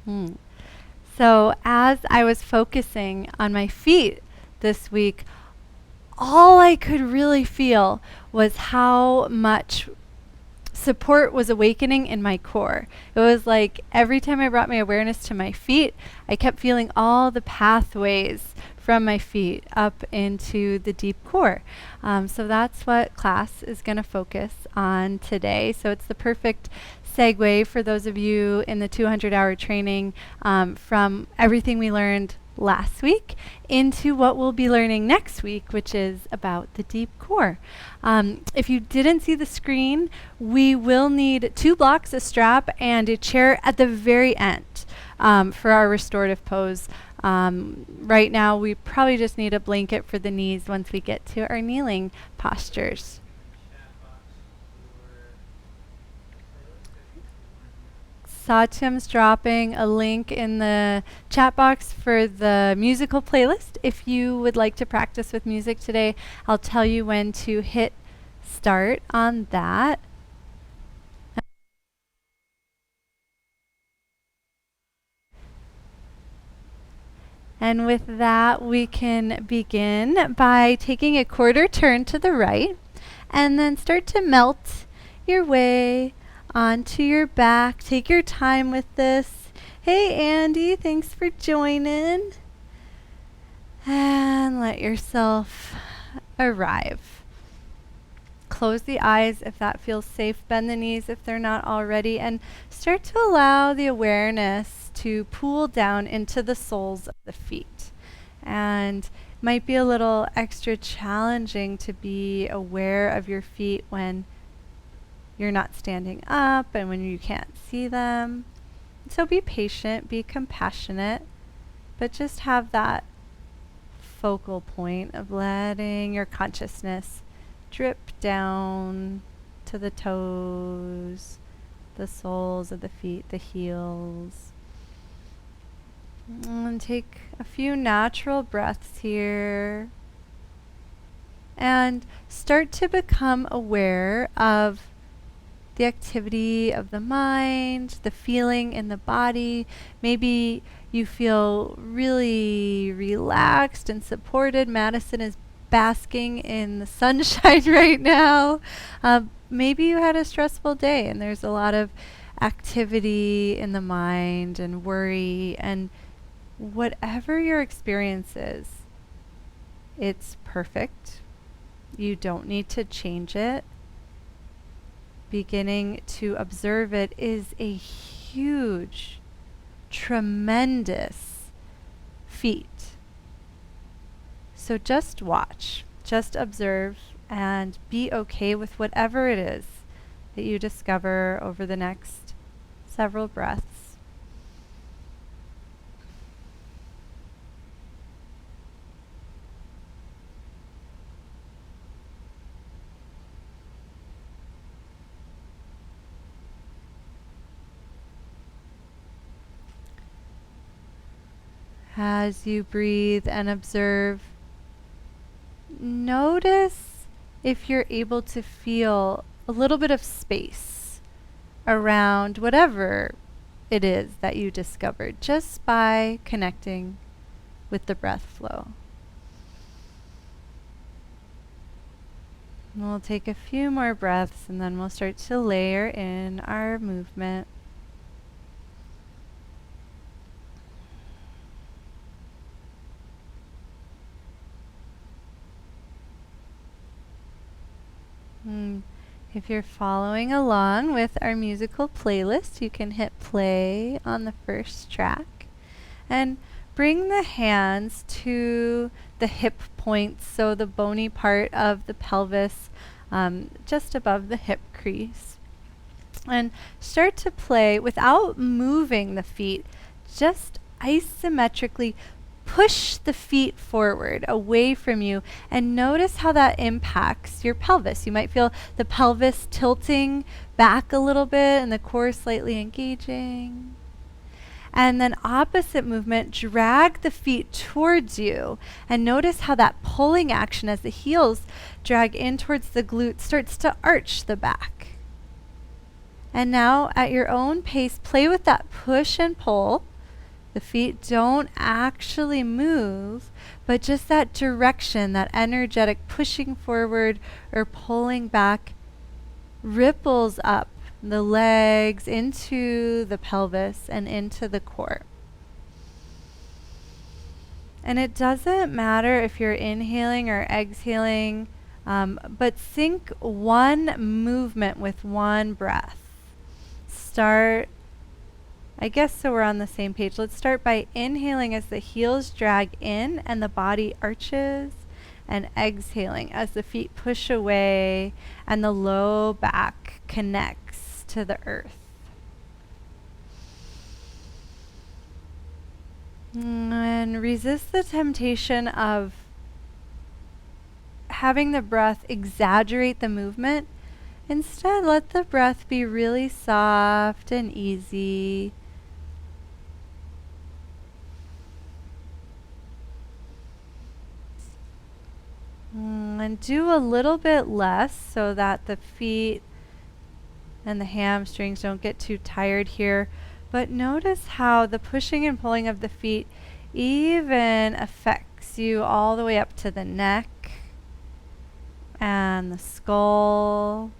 Hmm. So as I was focusing on my feet this week, all I could really feel was how much support was awakening in my core. It was like every time I brought my awareness to my feet, I kept feeling all the pathways from my feet up into the deep core. So that's what class is going to focus on today. So it's the perfect segue for those of you in the 200-hour training from everything we learned last week into what we'll be learning next week, which is about the deep core. If you didn't see the screen, we will need 2 blocks, a strap, and a chair at the very end for our restorative pose. Right now, we probably just need a blanket for the knees once we get to our kneeling postures. Satyam's dropping a link in the chat box for the musical playlist. If you would like to practice with music today, I'll tell you when to hit start on that. And with that, we can begin by taking a quarter turn to the right and then start to melt your way onto your back. Take your time with this. Hey, Andy, thanks for joining. And let yourself arrive. Close the eyes if that feels safe. Bend the knees if they're not already. And start to allow the awareness to pool down into the soles of the feet. And might be a little extra challenging to be aware of your feet when you're not standing up and when you can't see them. So be patient, be compassionate, but just have that focal point of letting your consciousness drip down to the toes, the soles of the feet, the heels. And take a few natural breaths here. And start to become aware of the activity of the mind, the feeling in the body. Maybe you feel really relaxed and supported. Madison is basking in the sunshine right now. Maybe you had a stressful day and there's a lot of activity in the mind and worry, and whatever your experience is, it's perfect. You don't need to change it. Beginning to observe it is a huge, tremendous feat. So just watch, just observe, and be okay with whatever it is that you discover over the next several breaths. As you breathe and observe, notice if you're able to feel a little bit of space around whatever it is that you discovered just by connecting with the breath flow. We'll take a few more breaths and then we'll start to layer in our movement. If you're following along with our musical playlist, you can hit play on the first track and bring the hands to the hip points, so the bony part of the pelvis just above the hip crease. And start to play without moving the feet, just isometrically push the feet forward away from you and notice how that impacts your pelvis. You might feel the pelvis tilting back a little bit and the core slightly engaging. And then opposite movement, drag the feet towards you and notice how that pulling action as the heels drag in towards the glute starts to arch the back. And now at your own pace, play with that push and pull The feet don't actually move, but just that direction, that energetic pushing forward or pulling back, ripples up the legs into the pelvis and into the core. And it doesn't matter if you're inhaling or exhaling, but sync one movement with one breath. Start, I guess so we're on the same page. Let's start by inhaling as the heels drag in and the body arches, and exhaling as the feet push away and the low back connects to the earth. And resist the temptation of having the breath exaggerate the movement. Instead, let the breath be really soft and easy. And do a little bit less so that the feet and the hamstrings don't get too tired here. But notice how the pushing and pulling of the feet even affects you all the way up to the neck and the skull.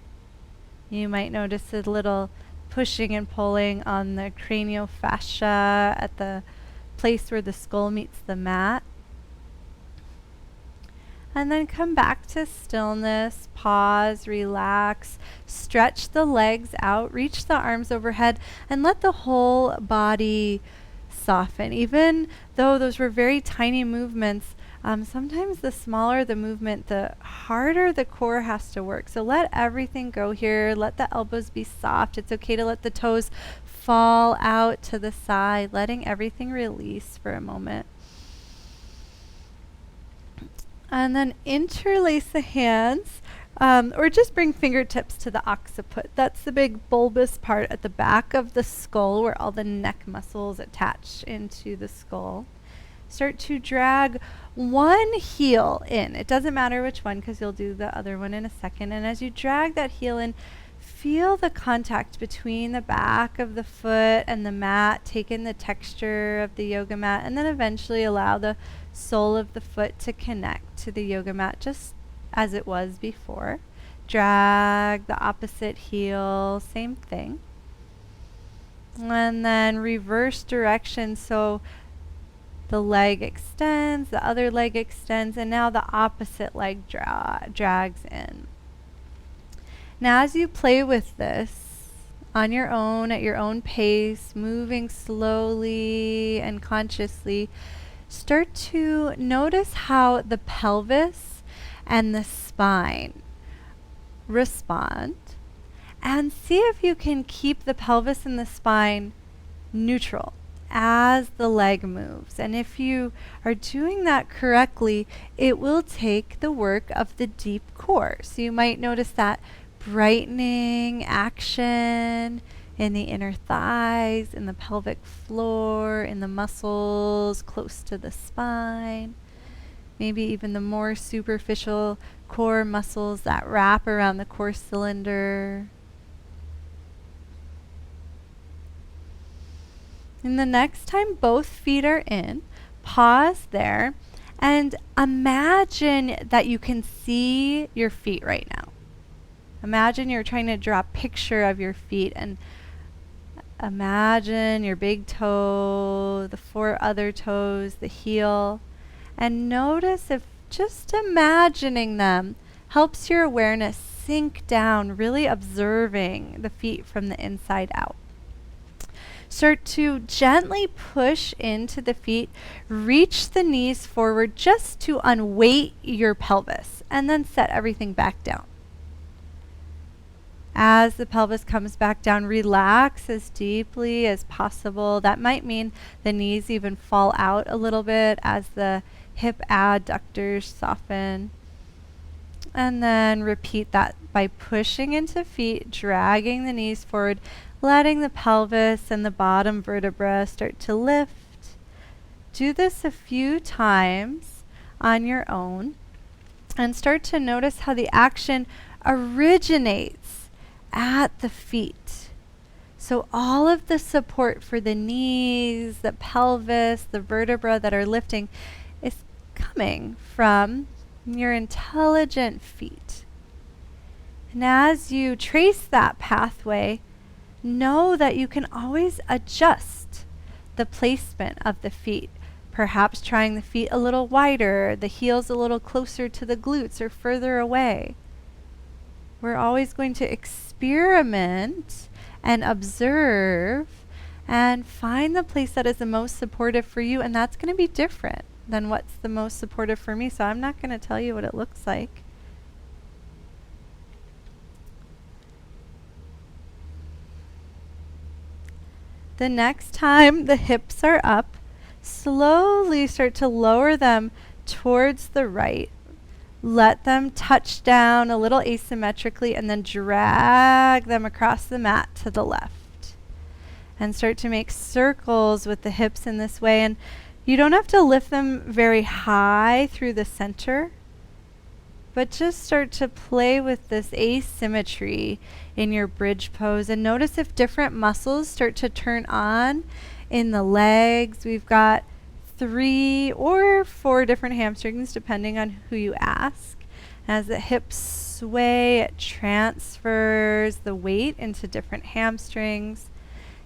You might notice a little pushing and pulling on the cranial fascia at the place where the skull meets the mat. And then come back to stillness, pause, relax, stretch the legs out, reach the arms overhead, and let the whole body soften. Even though those were very tiny movements, sometimes the smaller the movement, the harder the core has to work. So let everything go here. Let the elbows be soft. It's okay to let the toes fall out to the side, letting everything release for a moment. And then interlace the hands, or just bring fingertips to the occiput. That's the big bulbous part at the back of the skull where all the neck muscles attach into the skull. Start to drag one heel in. It doesn't matter which one because you'll do the other one in a second. And as you drag that heel in, feel the contact between the back of the foot and the mat. Take in the texture of the yoga mat, and then eventually allow the sole of the foot to connect to the yoga mat just as it was before. Drag the opposite heel, same thing. And then reverse direction, so the leg extends, the other leg extends, and now the opposite leg drags in. Now as you play with this on your own, at your own pace, moving slowly and consciously, start to notice how the pelvis and the spine respond, and see if you can keep the pelvis and the spine neutral as the leg moves. And if you are doing that correctly, it will take the work of the deep core. So you might notice that brightening action in the inner thighs, in the pelvic floor, in the muscles close to the spine. Maybe even the more superficial core muscles that wrap around the core cylinder. And the next time both feet are in, pause there and imagine that you can see your feet right now. Imagine you're trying to draw a picture of your feet, and imagine your big toe, the 4 other toes, the heel, and notice if just imagining them helps your awareness sink down, really observing the feet from the inside out. Start to gently push into the feet, reach the knees forward just to unweight your pelvis, and then set everything back down. As the pelvis comes back down, relax as deeply as possible. That might mean the knees even fall out a little bit as the hip adductors soften. And then repeat that by pushing into feet, dragging the knees forward, letting the pelvis and the bottom vertebra start to lift. Do this a few times on your own, and start to notice how the action originates at the feet. So all of the support for the knees, the pelvis, the vertebra that are lifting is coming from your intelligent feet. And as you trace that pathway, know that you can always adjust the placement of the feet. Perhaps trying the feet a little wider, the heels a little closer to the glutes or further away. We're always going to experiment and observe and find the place that is the most supportive for you, and that's going to be different than what's the most supportive for me. So I'm not going to tell you what it looks like. The next time the hips are up, slowly start to lower them towards the right. Let them touch down a little asymmetrically and then drag them across the mat to the left. And start to make circles with the hips in this way. And you don't have to lift them very high through the center, but just start to play with this asymmetry in your bridge pose. And notice if different muscles start to turn on in the legs. We've got 3 or 4 different hamstrings depending on who you ask. As the hips sway, it transfers the weight into different hamstrings.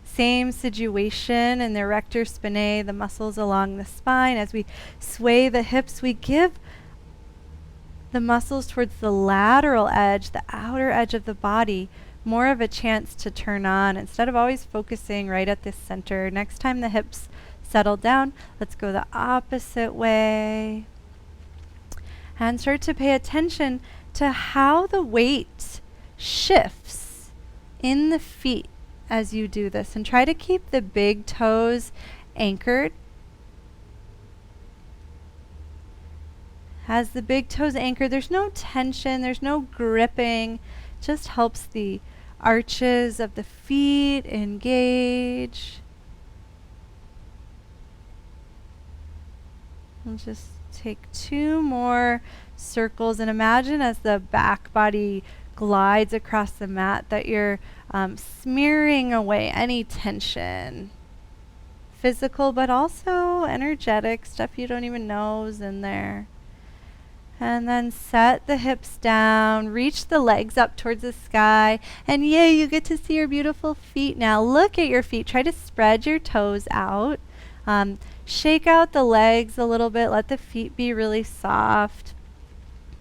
Same situation in the erector spinae, the muscles along the spine. As we sway the hips, we give the muscles towards the lateral edge, the outer edge of the body, more of a chance to turn on instead of always focusing right at this center. Next time the hips settle down, let's go the opposite way. And start to pay attention to how the weight shifts in the feet as you do this. And try to keep the big toes anchored. As the big toes anchor, there's no tension, there's no gripping. Just helps the arches of the feet engage. And just take 2 more circles and imagine as the back body glides across the mat that you're smearing away any tension. Physical, but also energetic, stuff you don't even know is in there. And then set the hips down, reach the legs up towards the sky, and yay, you get to see your beautiful feet now. Look at your feet. Try to spread your toes out. Shake out the legs a little bit. Let the feet be really soft.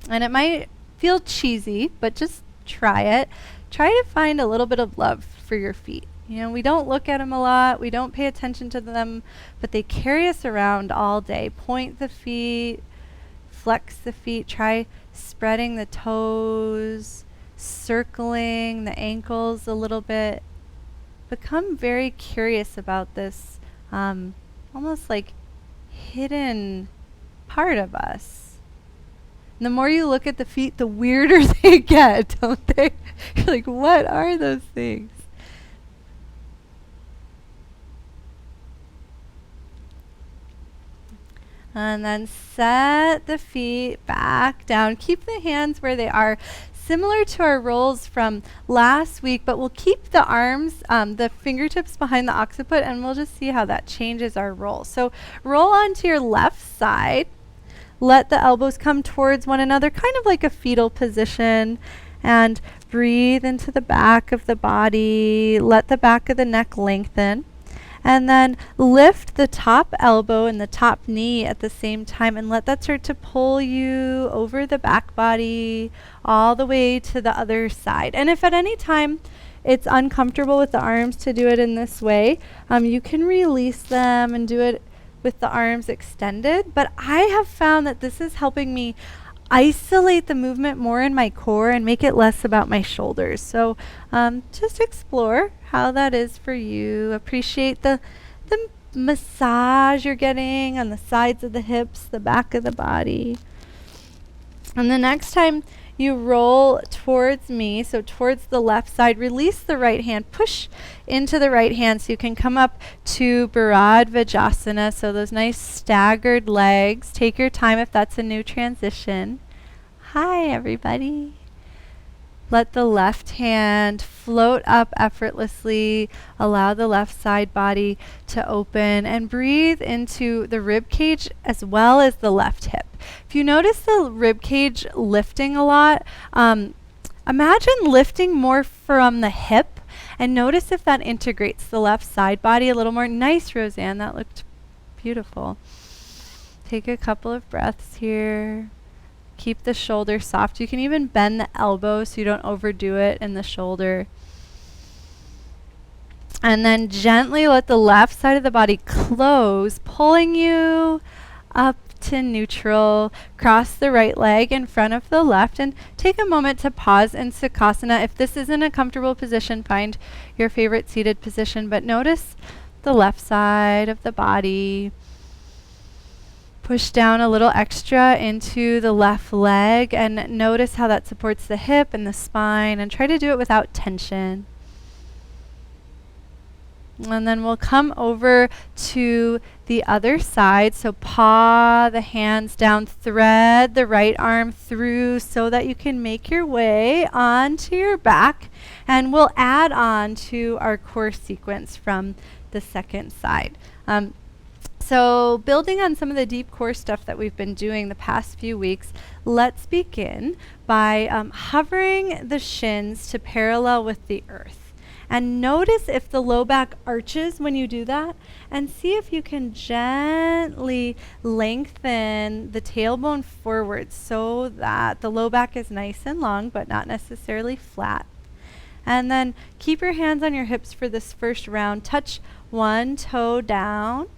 And it might feel cheesy, but just try it. Try to find a little bit of love for your feet. You know, we don't look at them a lot. We don't pay attention to them, but they carry us around all day. Point the feet. Flex the feet, try spreading the toes, circling the ankles a little bit. Become very curious about this almost like hidden part of us. And the more you look at the feet, the weirder they get, don't they? You're like, what are those things? And then set the feet back down. Keep the hands where they are. Similar to our rolls from last week, but we'll keep the arms, the fingertips behind the occiput, and we'll just see how that changes our roll. So roll onto your left side. Let the elbows come towards one another, kind of like a fetal position. And breathe into the back of the body. Let the back of the neck lengthen. And then lift the top elbow and the top knee at the same time and let that start to pull you over the back body all the way to the other side. And if at any time it's uncomfortable with the arms to do it in this way, you can release them and do it with the arms extended. But I have found that this is helping me isolate the movement more in my core and make it less about my shoulders. So just explore how that is for you. Appreciate the massage you're getting on the sides of the hips, the back of the body. And the next time you roll towards me, so towards the left side, release the right hand, push into the right hand so you can come up to Virabhadrasana, so those nice staggered legs. Take your time if that's a new transition. Hi, everybody. Let the left hand float up effortlessly. Allow the left side body to open and breathe into the rib cage as well as the left hip. If you notice the rib cage lifting a lot, imagine lifting more from the hip and notice if that integrates the left side body a little more. Nice, Roseanne. That looked beautiful. Take a couple of breaths here. Keep the shoulder soft. You can even bend the elbow so you don't overdo it in the shoulder. And then gently let the left side of the body close, pulling you up to neutral. Cross the right leg in front of the left and take a moment to pause in Sukhasana. If this isn't a comfortable position, find your favorite seated position, but notice the left side of the body. Push down a little extra into the left leg and notice how that supports the hip and the spine, and try to do it without tension. And then we'll come over to the other side. So paw the hands down, thread the right arm through so that you can make your way onto your back. And we'll add on to our core sequence from the second side. So building on some of the deep core stuff that we've been doing the past few weeks, let's begin by hovering the shins to parallel with the earth. And notice if the low back arches when you do that, and see if you can gently lengthen the tailbone forward so that the low back is nice and long but not necessarily flat. And then keep your hands on your hips for this first round. Touch one toe down.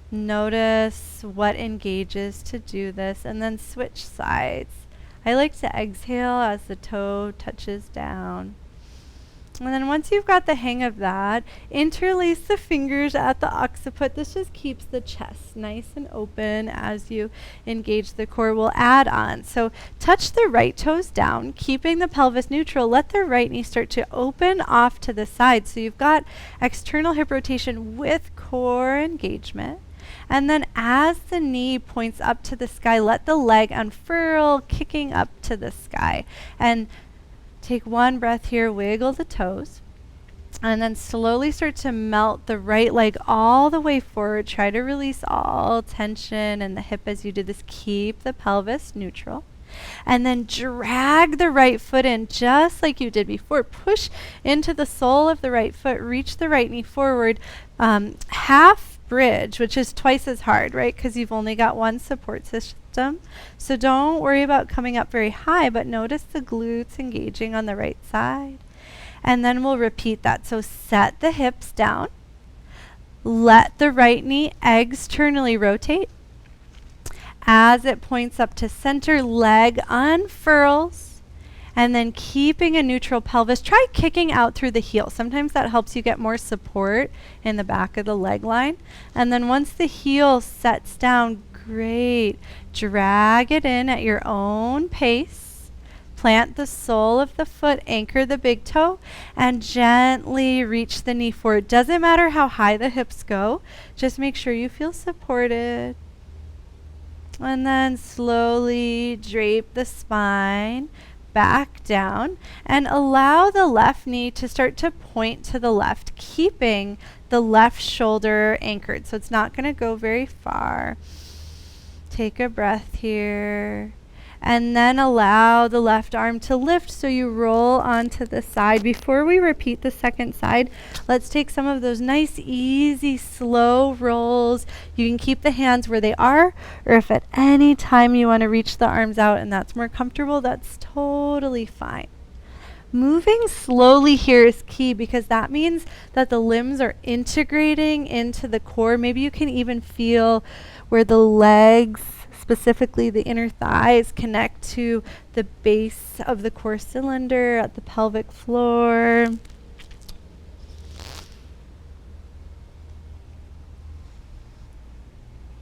Notice what engages to do this, and then switch sides. I like to exhale as the toe touches down. And then once you've got the hang of that, interlace the fingers at the occiput. This just keeps the chest nice and open as you engage the core. We'll add on. So touch the right toes down, keeping the pelvis neutral. Let the right knee start to open off to the side. So you've got external hip rotation with core engagement. And then as the knee points up to the sky, let the leg unfurl, kicking up to the sky. And take one breath here, wiggle the toes. And then slowly start to melt the right leg all the way forward. Try to release all tension in the hip as you do this. Keep the pelvis neutral. And then drag the right foot in just like you did before. Push into the sole of the right foot. Reach the right knee forward. Half bridge, which is twice as hard, right? Because you've only got one support system. So don't worry about coming up very high, but notice the glutes engaging on the right side. And then we'll repeat that. So set the hips down. Let the right knee externally rotate. As it points up to center, leg unfurls. And then keeping a neutral pelvis, try kicking out through the heel. Sometimes that helps you get more support in the back of the leg line. And then once the heel sets down, great. Drag it in at your own pace. Plant the sole of the foot, anchor the big toe, and gently reach the knee forward. Doesn't matter how high the hips go, just make sure you feel supported. And then slowly drape the spine back down and allow the left knee to start to point to the left, keeping the left shoulder anchored. So it's not going to go very far. Take a breath here. And then allow the left arm to lift so you roll onto the side. Before we repeat the second side, let's take some of those nice, easy, slow rolls. You can keep the hands where they are, or if at any time you want to reach the arms out and that's more comfortable, that's totally fine. Moving slowly here is key because that means that the limbs are integrating into the core. Maybe you can even feel where the legs, specifically the inner thighs, connect to the base of the core cylinder at the pelvic floor.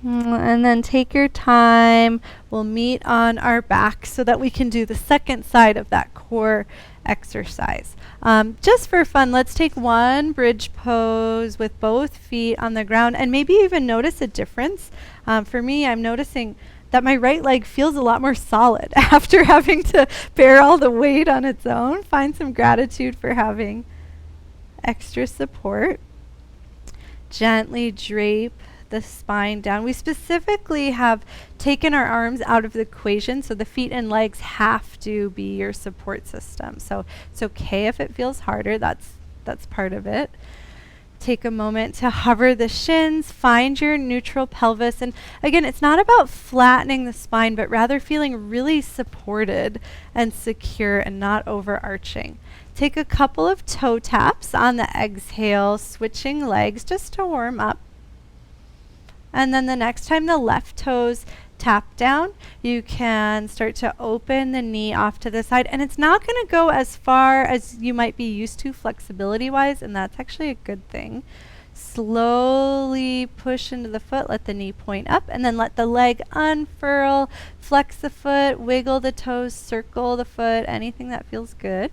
And then take your time. We'll meet on our back so that we can do the second side of that core exercise. Just for fun, let's take one bridge pose with both feet on the ground and maybe even notice a difference. For me, I'm noticing that my right leg feels a lot more solid after having to bear all the weight on its own. Find some gratitude for having extra support. Gently drape the spine down. We specifically have taken our arms out of the equation, so the feet and legs have to be your support system. So it's okay if it feels harder. That's part of it. Take a moment to hover the shins, find your neutral pelvis. And again, it's not about flattening the spine, but rather feeling really supported and secure and not overarching. Take a couple of toe taps on the exhale, switching legs just to warm up. And then the next time the left toes tap down, you can start to open the knee off to the side. And it's not going to go as far as you might be used to flexibility-wise, and that's actually a good thing. Slowly push into the foot, let the knee point up, and then let the leg unfurl, flex the foot, wiggle the toes, circle the foot, anything that feels good.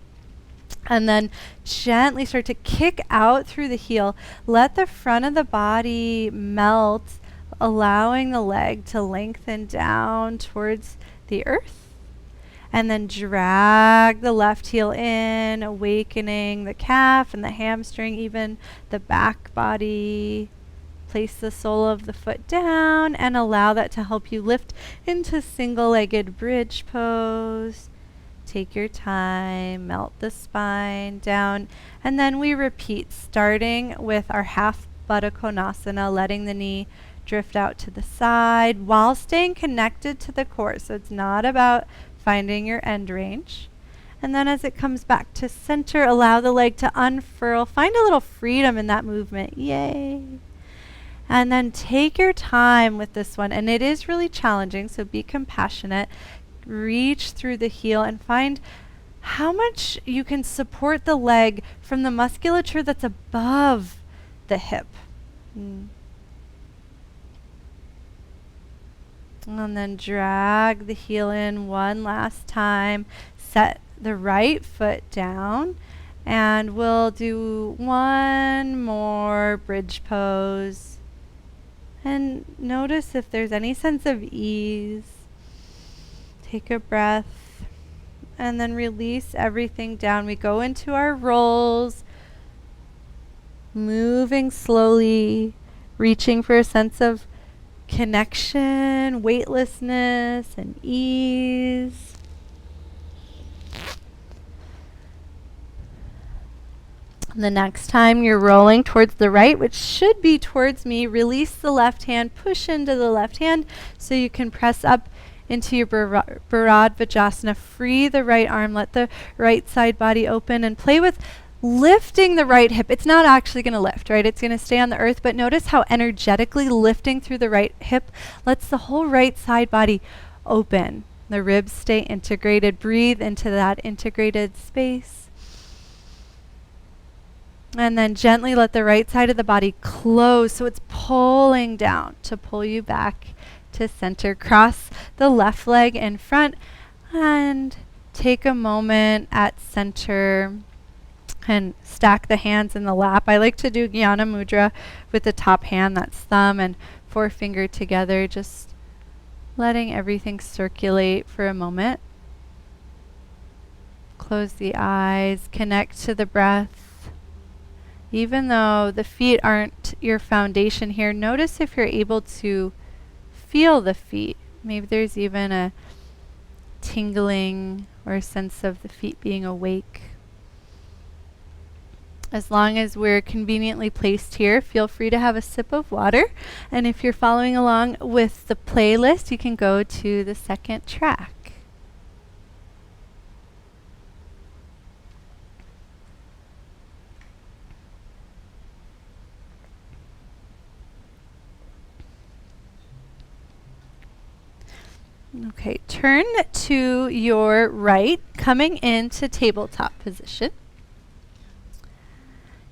And then gently start to kick out through the heel. Let the front of the body melt, allowing the leg to lengthen down towards the earth. And then drag the left heel in, awakening the calf and the hamstring, even the back body. Place the sole of the foot down and allow that to help you lift into single-legged bridge pose. Take your time, melt the spine down, and then we repeat, starting with our half padottanasana, letting the knee drift out to the side while staying connected to the core. So it's not about finding your end range. And then as it comes back to center, allow the leg to unfurl. Find a little freedom in that movement. Yay. And then take your time with this one. And it is really challenging, so be compassionate. Reach through the heel and find how much you can support the leg from the musculature that's above the hip. And then drag the heel in one last time. Set the right foot down. And we'll do one more bridge pose. And notice if there's any sense of ease. Take a breath and then release everything down. We go into our rolls, moving slowly, reaching for a sense of connection, weightlessness, and ease. The next time you're rolling towards the right, which should be towards me, release the left hand, push into the left hand so you can press up into your Virabhadrasana. Free the right arm, let the right side body open, and play with lifting the right hip. It's not actually going to lift, right? It's going to stay on the earth, but notice how energetically lifting through the right hip lets the whole right side body open. The ribs stay integrated. Breathe into that integrated space. And then gently let the right side of the body close so it's pulling down to pull you back to center. Cross the left leg in front and take a moment at center and stack the hands in the lap. I like to do Jnana Mudra with the top hand, that's thumb and forefinger together, just letting everything circulate for a moment. Close the eyes, connect to the breath. Even though the feet aren't your foundation here, notice if you're able to feel the feet. Maybe there's even a tingling or a sense of the feet being awake. As long as we're conveniently placed here, feel free to have a sip of water. And if you're following along with the playlist, you can go to the second track. Okay, turn to your right, coming into tabletop position.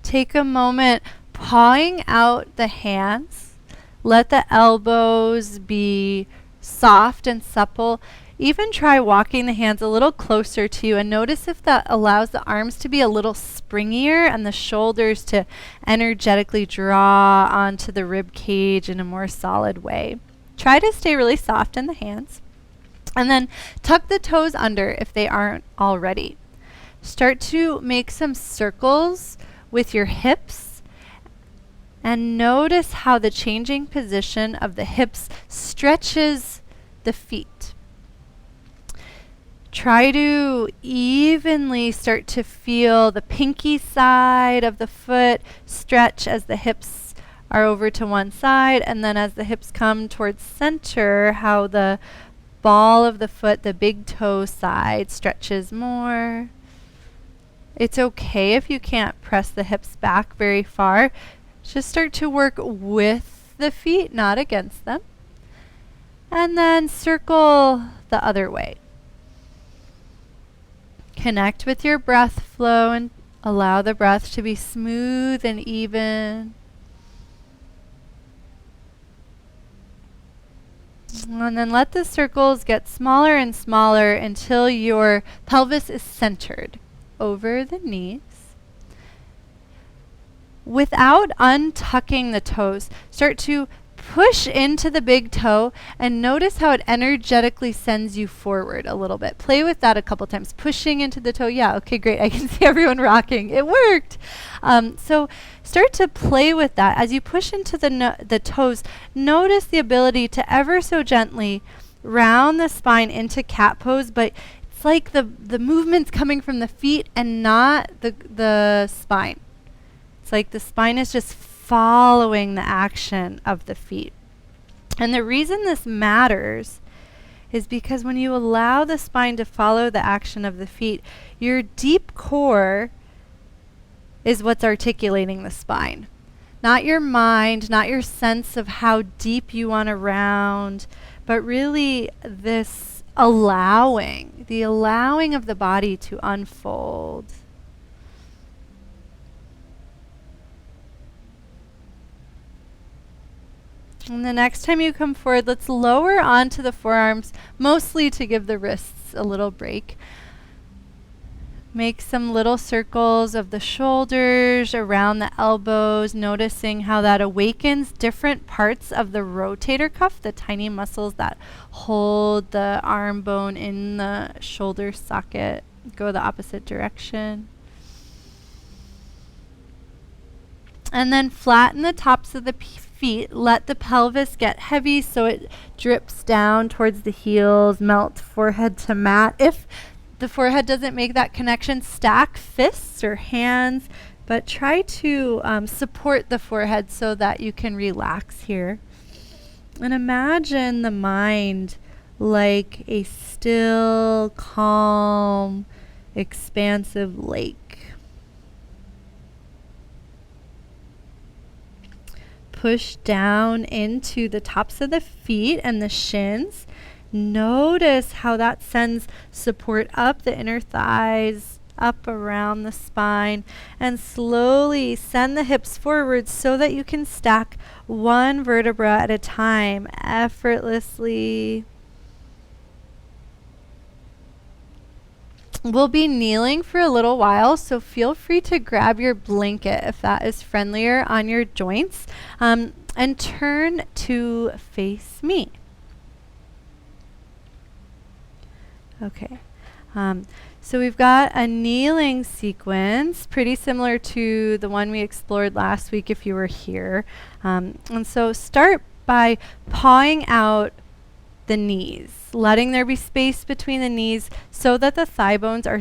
Take a moment, pawing out the hands. Let the elbows be soft and supple. Even try walking the hands a little closer to you and notice if that allows the arms to be a little springier and the shoulders to energetically draw onto the rib cage in a more solid way. Try to stay really soft in the hands. And then tuck the toes under if they aren't already. Start to make some circles with your hips and notice how the changing position of the hips stretches the feet. Try to evenly start to feel the pinky side of the foot stretch as the hips are over to one side, and then as the hips come towards center, how the ball of the foot, the big toe side, stretches more. It's okay if you can't press the hips back very far. Just start to work with the feet, not against them. And then circle the other way. Connect with your breath flow and allow the breath to be smooth and even. And then let the circles get smaller and smaller until your pelvis is centered over the knees. Without untucking the toes, start to push into the big toe and notice how it energetically sends you forward a little bit. Play with that a couple times. Pushing into the toe. Yeah, okay, great. I can see everyone rocking. It worked. So start to play with that. As you push into the toes, notice the ability to ever so gently round the spine into cat pose, but it's like the movement's coming from the feet and not the spine. It's like the spine is just following the action of the feet. And the reason this matters is because when you allow the spine to follow the action of the feet, your deep core is what's articulating the spine. Not your mind, not your sense of how deep you want to round, but really this the allowing of the body to unfold. And the next time you come forward, let's lower onto the forearms, mostly to give the wrists a little break. Make some little circles of the shoulders around the elbows, noticing how that awakens different parts of the rotator cuff, the tiny muscles that hold the arm bone in the shoulder socket. Go the opposite direction. And then flatten the tops of the feet. Let the pelvis get heavy so it drips down towards the heels. Melt forehead to mat. If the forehead doesn't make that connection, stack fists or hands, but try to support the forehead so that you can relax here. And imagine the mind like a still, calm, expansive lake. Push down into the tops of the feet and the shins. Notice how that sends support up the inner thighs, up around the spine, and slowly send the hips forward so that you can stack one vertebra at a time, effortlessly. We'll be kneeling for a little while, so feel free to grab your blanket if that is friendlier on your joints, and turn to face me. Okay, so we've got a kneeling sequence, pretty similar to the one we explored last week if you were here. And so start by pawing out the knees, letting there be space between the knees so that the thigh bones are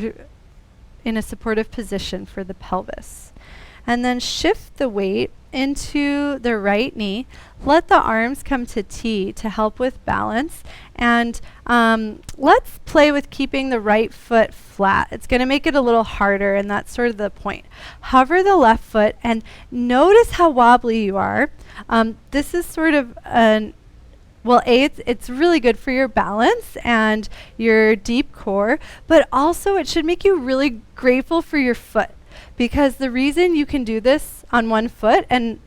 in a supportive position for the pelvis. And then shift the weight into the right knee. Let the arms come to T to help with balance. And let's play with keeping the right foot flat. It's going to make it a little harder, and that's sort of the point. Hover the left foot and notice how wobbly you are. This is sort of it's really good for your balance and your deep core, but also it should make you really grateful for your foot, because the reason you can do this on one foot and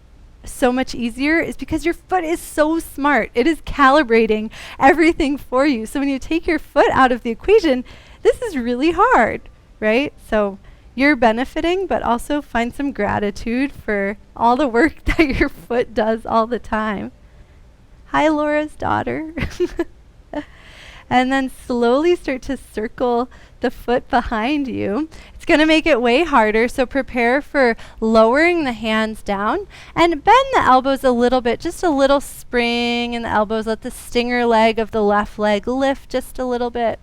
so much easier is because your foot is so smart. It is calibrating everything for you. So when you take your foot out of the equation, this is really hard, right? So you're benefiting, but also find some gratitude for all the work that your foot does all the time. Hi, Laura's daughter. And then slowly start to circle the foot behind you. It's going to make it way harder, so prepare for lowering the hands down and bend the elbows a little bit, just a little spring in the elbows. Let the stinger leg of the left leg lift just a little bit.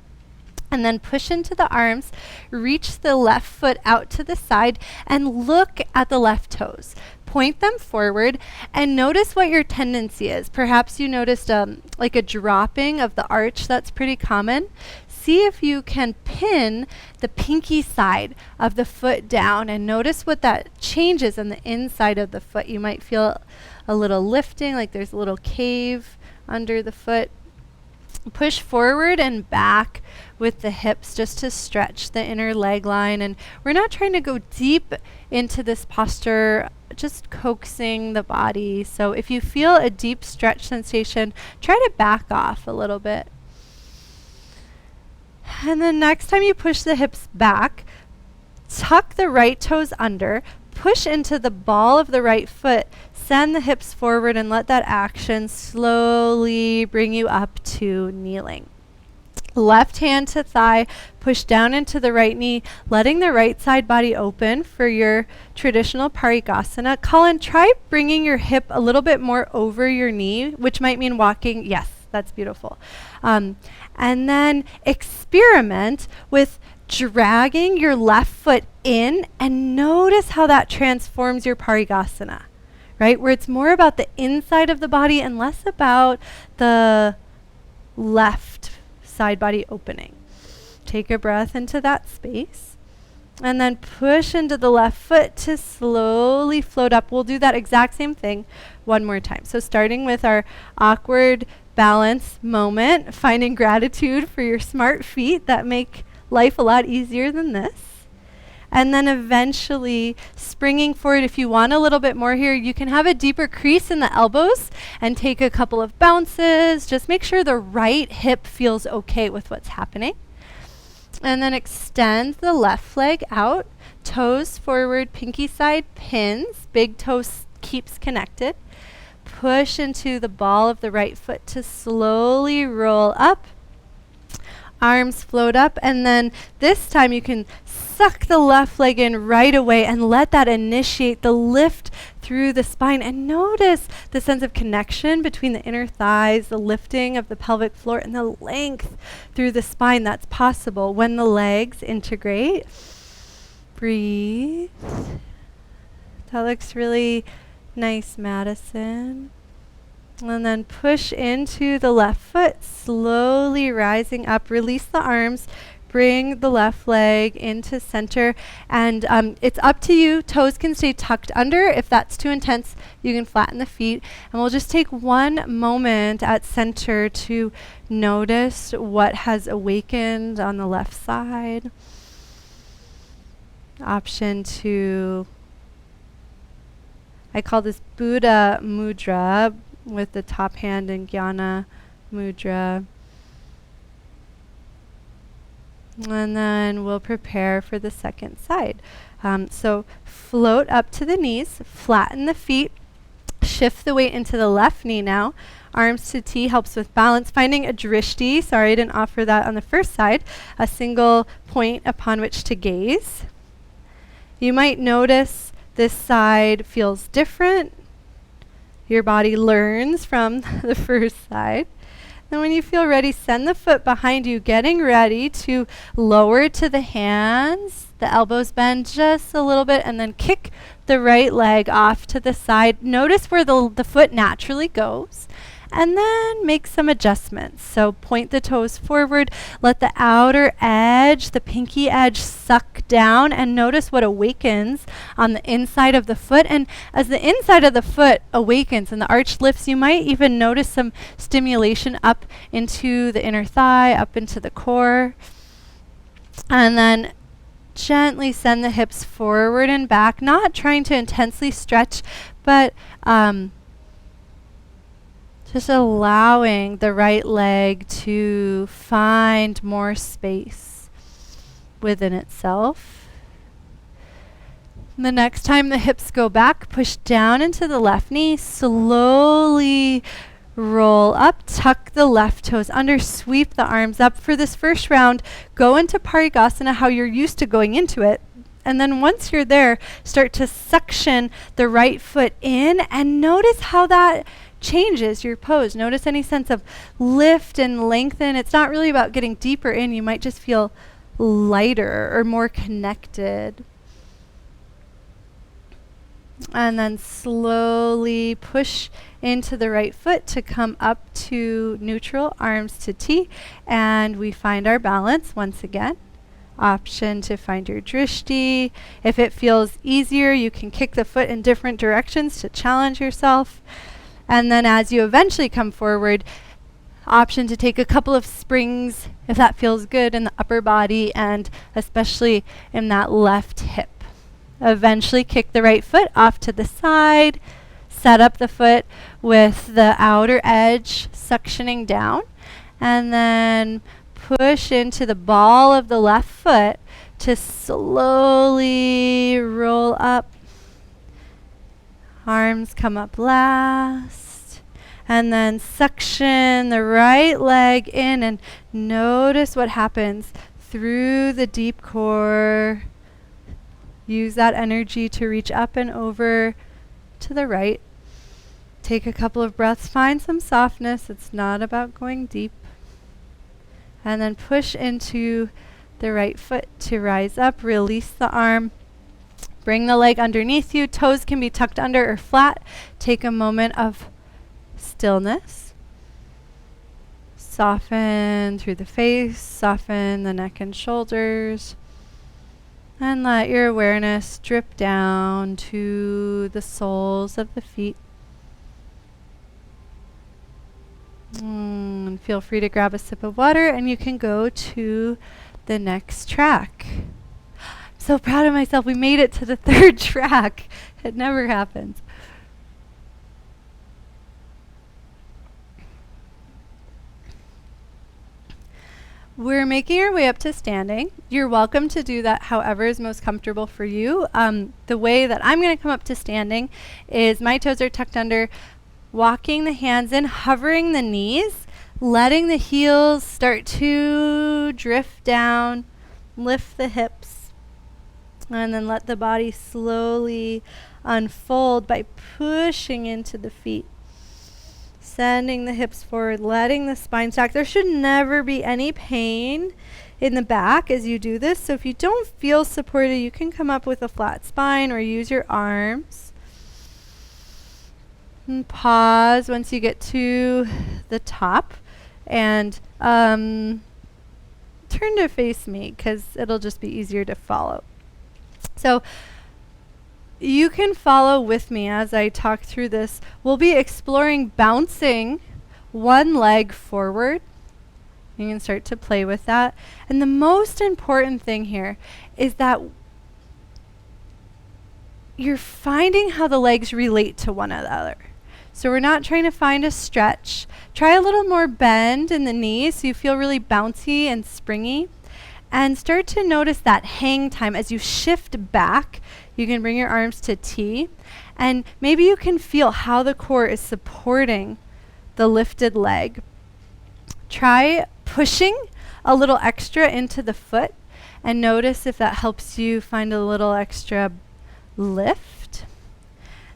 And then push into the arms, reach the left foot out to the side, and look at the left toes. Point them forward and notice what your tendency is. Perhaps you noticed like a dropping of the arch. That's pretty common. See if you can pin the pinky side of the foot down and notice what that changes on the inside of the foot. You might feel a little lifting, like there's a little cave under the foot. Push forward and back with the hips just to stretch the inner leg line. And we're not trying to go deep into this posture, just coaxing the body. So if you feel a deep stretch sensation, try to back off a little bit. And then next time you push the hips back, tuck the right toes under, push into the ball of the right foot, send the hips forward, and let that action slowly bring you up to kneeling. Left hand to thigh, push down into the right knee, letting the right side body open for your traditional parighasana. Colin, try bringing your hip a little bit more over your knee, which might mean walking. Yes, that's beautiful. And then experiment with dragging your left foot in and notice how that transforms your parighasana, right? Where it's more about the inside of the body and less about the left side body opening. Take a breath into that space and then push into the left foot to slowly float up. We'll do that exact same thing one more time. So starting with our awkward balance moment, finding gratitude for your smart feet that make life a lot easier than this. And then eventually springing forward. If you want a little bit more here, you can have a deeper crease in the elbows and take a couple of bounces. Just make sure the right hip feels okay with what's happening. And then extend the left leg out, toes forward, pinky side pins, big toe keeps connected. Push into the ball of the right foot to slowly roll up. Arms float up, and then this time you can suck the left leg in right away and let that initiate the lift through the spine. And notice the sense of connection between the inner thighs, the lifting of the pelvic floor, and the length through the spine that's possible when the legs integrate. Breathe. That looks really nice, Madison. And then push into the left foot, slowly rising up. Release the arms. Bring the left leg into center. And it's up to you. Toes can stay tucked under. If that's too intense, you can flatten the feet. And we'll just take one moment at center to notice what has awakened on the left side. Option 2. I call this Buddha mudra, with the top hand in Jnana mudra. And then we'll prepare for the second side. So float up to the knees, flatten the feet, shift the weight into the left knee now. Arms to T helps with balance. Finding a drishti, sorry I didn't offer that on the first side, a single point upon which to gaze. You might notice this side feels different. Your body learns from the first side. And when you feel ready, send the foot behind you, getting ready to lower to the hands. The elbows bend just a little bit, and then kick the right leg off to the side. Notice where the foot naturally goes. And then make some adjustments. So point the toes forward, let the outer edge, the pinky edge, suck down, and notice what awakens on the inside of the foot. And as the inside of the foot awakens and the arch lifts, you might even notice some stimulation up into the inner thigh, up into the core. And then gently send the hips forward and back, not trying to intensely stretch, but just allowing the right leg to find more space within itself. The next time the hips go back, push down into the left knee, slowly roll up, tuck the left toes under, sweep the arms up. For this first round, go into parighasana how you're used to going into it. And then once you're there, start to suction the right foot in and notice how that changes your pose. Notice any sense of lift and lengthen. It's not really about getting deeper in. You might just feel lighter or more connected. And then slowly push into the right foot to come up to neutral, arms to T. And we find our balance once again. Option to find your drishti. If it feels easier, you can kick the foot in different directions to challenge yourself. And then as you eventually come forward, option to take a couple of springs if that feels good in the upper body and especially in that left hip. Eventually kick the right foot off to the side. Set up the foot with the outer edge suctioning down. And then push into the ball of the left foot to slowly roll up. Arms come up last. And then suction the right leg in and notice what happens through the deep core. Use that energy to reach up and over to the right. Take a couple of breaths. Find some softness. It's not about going deep. And then push into the right foot to rise up. Release the arm. Bring the leg underneath you. Toes can be tucked under or flat. Take a moment of stillness. Soften through the face. Soften the neck and shoulders. And let your awareness drip down to the soles of the feet. And feel free to grab a sip of water and you can go to the next track. I'm so proud of myself. We made it to the third track. It never happens. We're making our way up to standing. You're welcome to do that however is most comfortable for you. The way that I'm going to come up to standing is my toes are tucked under, walking the hands in, hovering the knees, letting the heels start to drift down, lift the hips, and then let the body slowly unfold by pushing into the feet. Sending the hips forward, letting the spine stack. There should never be any pain in the back as you do this. So if you don't feel supported, you can come up with a flat spine or use your arms. And pause once you get to the top and turn to face me because it'll just be easier to follow. So you can follow with me as I talk through this. We'll be exploring bouncing one leg forward. You can start to play with that. And the most important thing here is that you're finding how the legs relate to one another. So we're not trying to find a stretch. Try a little more bend in the knees so you feel really bouncy and springy. And start to notice that hang time as you shift back. You can bring your arms to T. And maybe you can feel how the core is supporting the lifted leg. Try pushing a little extra into the foot and notice if that helps you find a little extra lift.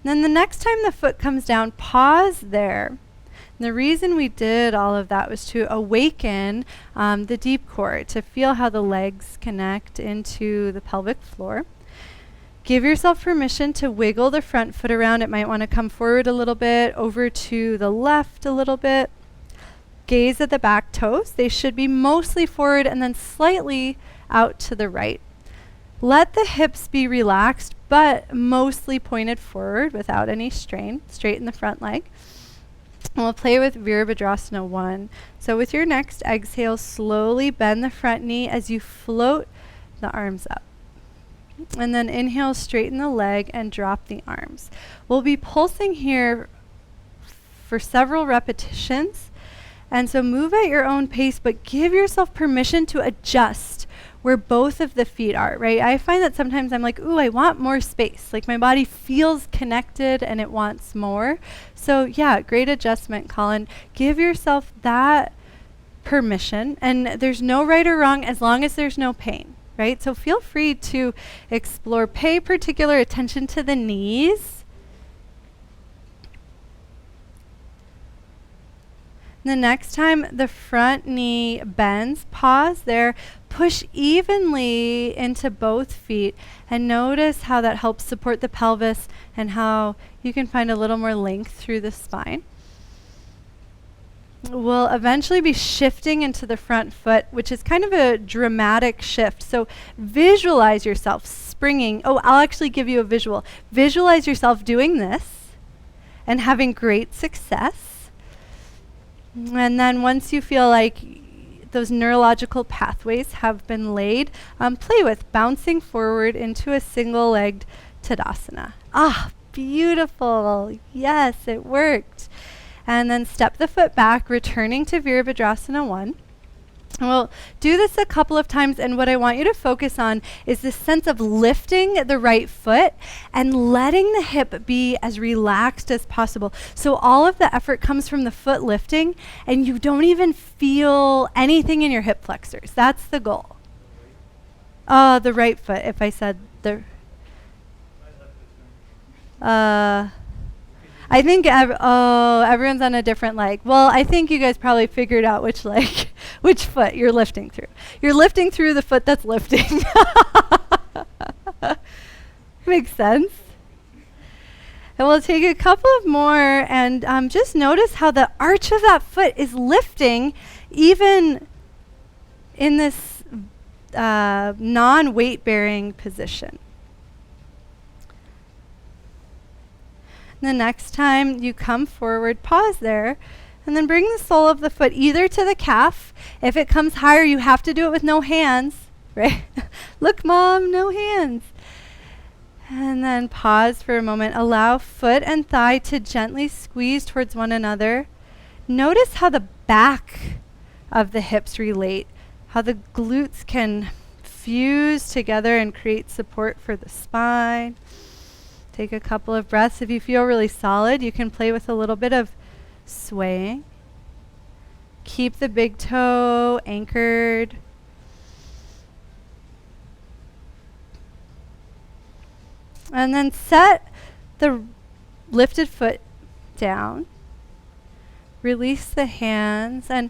And then the next time the foot comes down, pause there. And the reason we did all of that was to awaken the deep core, to feel how the legs connect into the pelvic floor. Give yourself permission to wiggle the front foot around. It might want to come forward a little bit, over to the left a little bit. Gaze at the back toes. They should be mostly forward and then slightly out to the right. Let the hips be relaxed, but mostly pointed forward without any strain. Straighten the front leg. And we'll play with Virabhadrasana One. So with your next exhale, slowly bend the front knee as you float the arms up. And then inhale, straighten the leg and drop the arms. We'll be pulsing here for several repetitions. And so move at your own pace, but give yourself permission to adjust where both of the feet are, right? I find that sometimes I'm like, ooh, I want more space. Like my body feels connected and it wants more. So yeah, great adjustment, Colin. Give yourself that permission, and there's no right or wrong as long as there's no pain, right? So feel free to explore. Pay particular attention to the knees. The next time the front knee bends, pause there, push evenly into both feet, and notice how that helps support the pelvis and how you can find a little more length through the spine. We'll eventually be shifting into the front foot, which is kind of a dramatic shift. So visualize yourself springing. Oh, I'll actually give you a visual. Visualize yourself doing this and having great success. And then once you feel like those neurological pathways have been laid, play with bouncing forward into a single-legged Tadasana. Ah, beautiful. Yes, it worked. And then step the foot back, returning to Virabhadrasana One. We'll do this a couple of times, and what I want you to focus on is this sense of lifting the right foot and letting the hip be as relaxed as possible. So all of the effort comes from the foot lifting, and you don't even feel anything in your hip flexors. That's the goal. The right foot, if I said the... I think everyone's on a different leg. Well, I think you guys probably figured out which leg, which foot you're lifting through. You're lifting through the foot that's lifting. Makes sense. And we'll take a couple of more and just notice how the arch of that foot is lifting even in this non-weight bearing position. The next time you come forward, pause there, and then bring the sole of the foot either to the calf. If it comes higher, you have to do it with no hands, right? Look, Mom, no hands. And then pause for a moment. Allow foot and thigh to gently squeeze towards one another. Notice how the back of the hips relate, how the glutes can fuse together and create support for the spine. Take a couple of breaths. If you feel really solid, you can play with a little bit of swaying. Keep the big toe anchored. And then set the lifted foot down. Release the hands and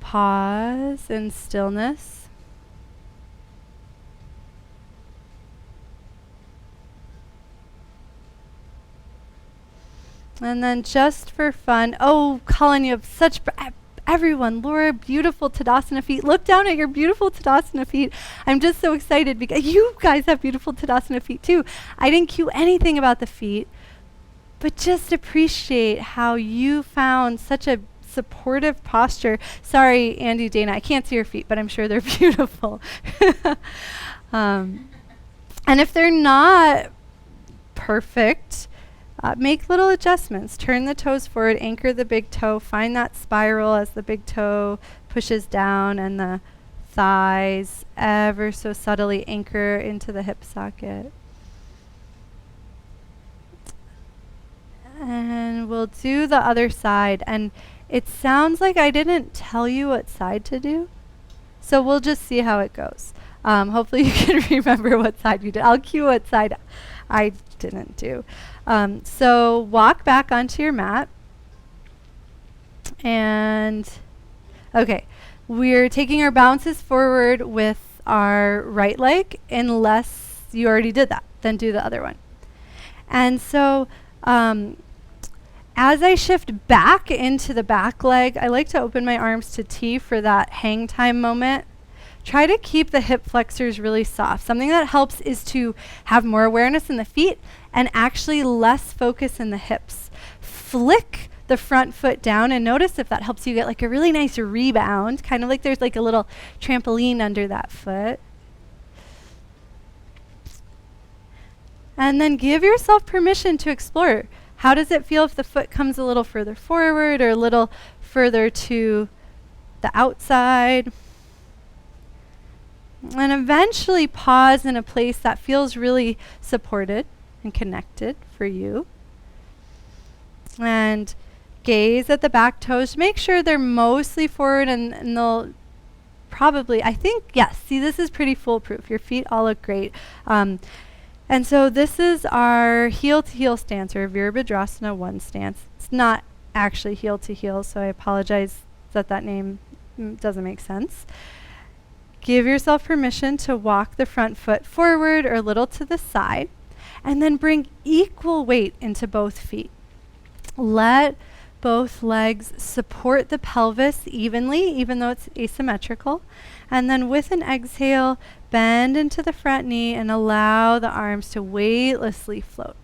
pause in stillness. And then just for fun, oh, Colin, you have such, everyone, Laura, beautiful Tadasana feet. Look down at your beautiful Tadasana feet. I'm just so excited because you guys have beautiful Tadasana feet too. I didn't cue anything about the feet, but just appreciate how you found such a supportive posture. Sorry, Andy, Dana, I can't see your feet, but I'm sure they're beautiful. And if they're not perfect, make little adjustments. Turn the toes forward, anchor the big toe, find that spiral as the big toe pushes down and the thighs ever so subtly anchor into the hip socket. And we'll do the other side. And it sounds like I didn't tell you what side to do, so we'll just see how it goes. Hopefully you can remember what side you did. I'll cue what side I didn't do. So walk back onto your mat. And okay, we're taking our bounces forward with our right leg, unless you already did that, then do the other one. And so as I shift back into the back leg, I like to open my arms to T for that hang time moment. Try to keep the hip flexors really soft. Something that helps is to have more awareness in the feet and actually less focus in the hips. Flick the front foot down and notice if that helps you get like a really nice rebound, kind of like there's like a little trampoline under that foot. And then give yourself permission to explore. How does it feel if the foot comes a little further forward or a little further to the outside? And eventually pause in a place that feels really supported and connected for you. And gaze at the back toes. Make sure they're mostly forward and they'll probably, I think, yes, see, this is pretty foolproof. Your feet all look great. And so this is our heel to heel stance, or Virabhadrasana One stance. It's not actually heel to heel, so I apologize that that name doesn't make sense. Give yourself permission to walk the front foot forward or a little to the side, and then bring equal weight into both feet. Let both legs support the pelvis evenly, even though it's asymmetrical. And then with an exhale, bend into the front knee and allow the arms to weightlessly float.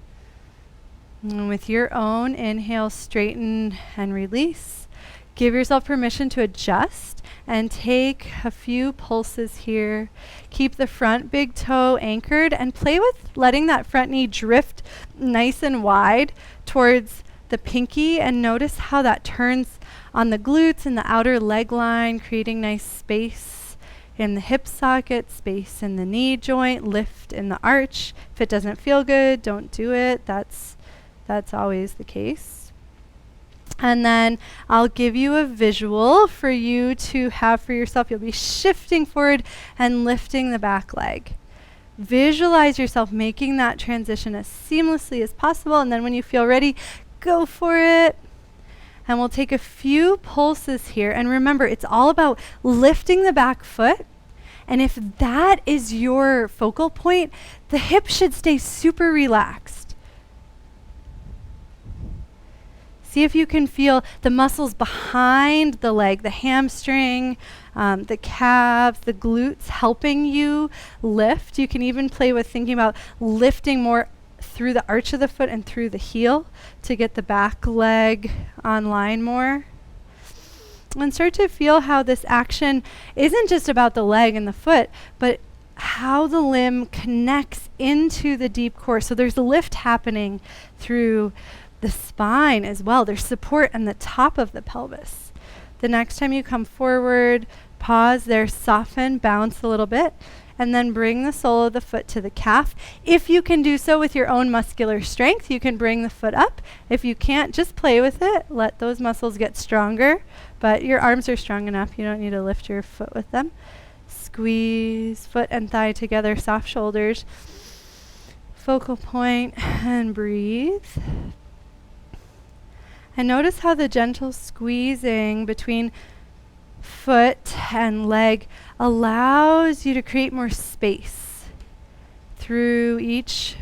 And with your own inhale, straighten and release. Give yourself permission to adjust and take a few pulses here. Keep the front big toe anchored and play with letting that front knee drift nice and wide towards the pinky, and notice how that turns on the glutes and the outer leg line, creating nice space in the hip socket, space in the knee joint, lift in the arch. If it doesn't feel good, don't do it. That's always the case. And then I'll give you a visual for you to have for yourself. You'll be shifting forward and lifting the back leg. Visualize yourself making that transition as seamlessly as possible, and then when you feel ready, go for it. And we'll take a few pulses here. And remember, it's all about lifting the back foot. And if that is your focal point, the hip should stay super relaxed. See if you can feel the muscles behind the leg, the hamstring, the calves, the glutes helping you lift. You can even play with thinking about lifting more through the arch of the foot and through the heel to get the back leg online more. And start to feel how this action isn't just about the leg and the foot, but how the limb connects into the deep core. So there's a lift happening through the spine as well. There's support on the top of the pelvis. The next time you come forward, pause there, soften, bounce a little bit, and then bring the sole of the foot to the calf. If you can do so with your own muscular strength, you can bring the foot up. If you can't, just play with it. Let those muscles get stronger, but your arms are strong enough. You don't need to lift your foot with them. Squeeze foot and thigh together, soft shoulders. Focal point, and breathe. And notice how the gentle squeezing between foot and leg allows you to create more space through each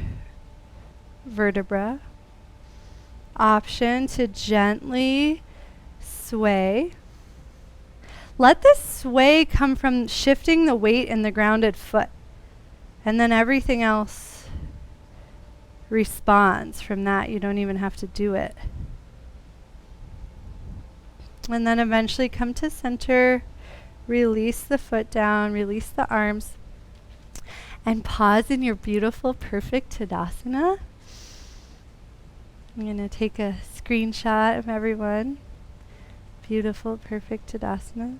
vertebra. Option to gently sway. Let this sway come from shifting the weight in the grounded foot, and then everything else responds from that. You don't even have to do it. And then eventually come to center, release the foot down, release the arms, and pause in your beautiful, perfect Tadasana. I'm going to take a screenshot of everyone. Beautiful, perfect Tadasanas.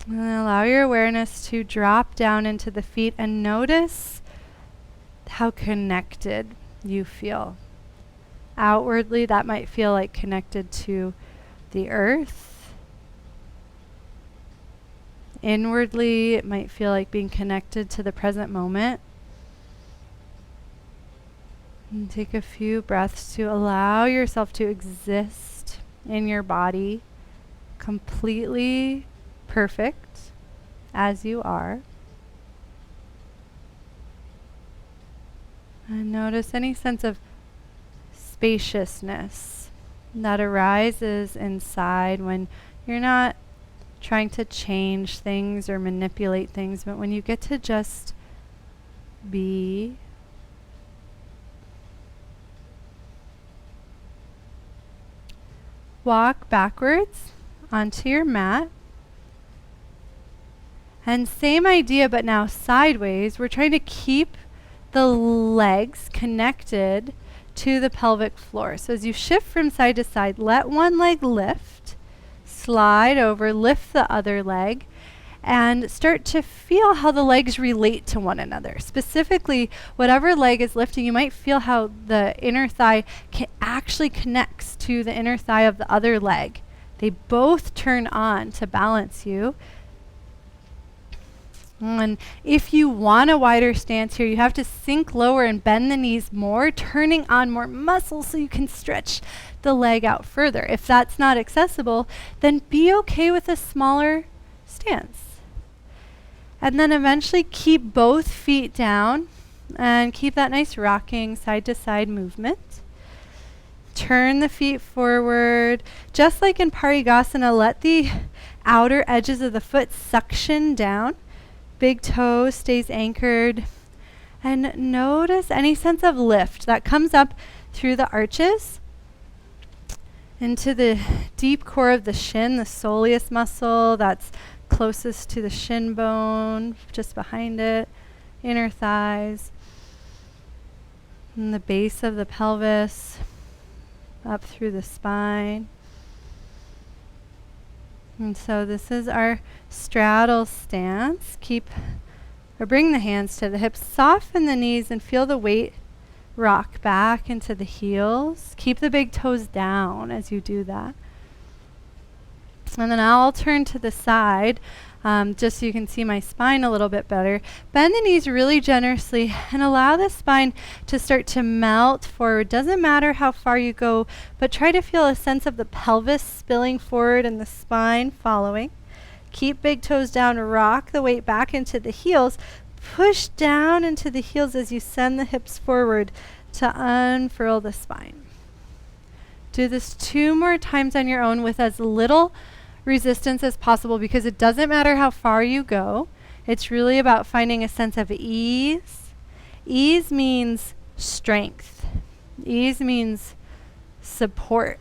And then allow your awareness to drop down into the feet and notice how connected you feel. Outwardly, that might feel like connected to the earth. Inwardly, it might feel like being connected to the present moment. And take a few breaths to allow yourself to exist in your body completely perfect as you are. And notice any sense of spaciousness that arises inside when you're not trying to change things or manipulate things, but when you get to just be. Walk backwards onto your mat. And same idea, but now sideways. We're trying to keep the legs connected to the pelvic floor. So as you shift from side to side, let one leg lift, slide over, lift the other leg, and start to feel how the legs relate to one another. Specifically, whatever leg is lifting, you might feel how the inner thigh actually connects to the inner thigh of the other leg. They both turn on to balance you. And if you want a wider stance here, you have to sink lower and bend the knees more, turning on more muscle so you can stretch the leg out further. If that's not accessible, then be okay with a smaller stance. And then eventually keep both feet down and keep that nice rocking side to side movement. Turn the feet forward. Just like in parighasana, let the outer edges of the foot suction down. Big toe stays anchored. And notice any sense of lift that comes up through the arches into the deep core of the shin, the soleus muscle that's closest to the shin bone, just behind it, inner thighs, and the base of the pelvis, up through the spine. And so this is our straddle stance. Bring the hands to the hips, soften the knees and feel the weight rock back into the heels. Keep the big toes down as you do that. And then I'll turn to the side, just so you can see my spine a little bit better. Bend the knees really generously and allow the spine to start to melt forward. Doesn't matter how far you go, but try to feel a sense of the pelvis spilling forward and the spine following. Keep big toes down, rock the weight back into the heels. Push down into the heels as you send the hips forward to unfurl the spine. Do this 2 more times on your own with as little resistance as possible, because it doesn't matter how far you go. It's really about finding a sense of ease. Ease means strength. Ease means support.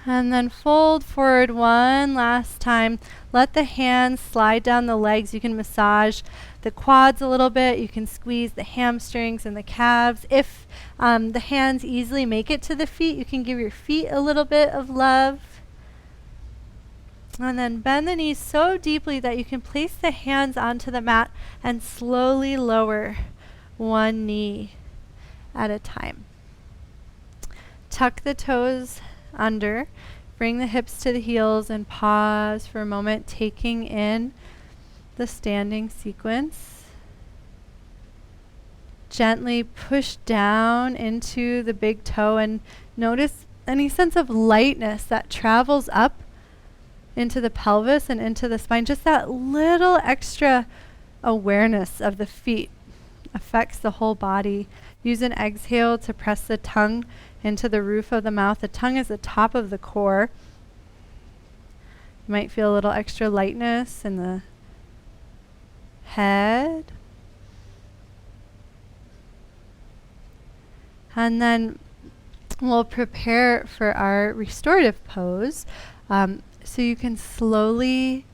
And then fold forward one last time. Let the hands slide down the legs. You can massage the quads a little bit. You can squeeze the hamstrings and the calves. If the hands easily make it to the feet, you can give your feet a little bit of love. And then bend the knees so deeply that you can place the hands onto the mat and slowly lower one knee at a time. Tuck the toes under. Bring the hips to the heels and pause for a moment, taking in the standing sequence. Gently push down into the big toe and notice any sense of lightness that travels up into the pelvis and into the spine. Just that little extra awareness of the feet affects the whole body. Use an exhale to press the tongue into the roof of the mouth. The tongue is the top of the core. You might feel a little extra lightness in the head. And then we'll prepare for our restorative pose. So you can slowly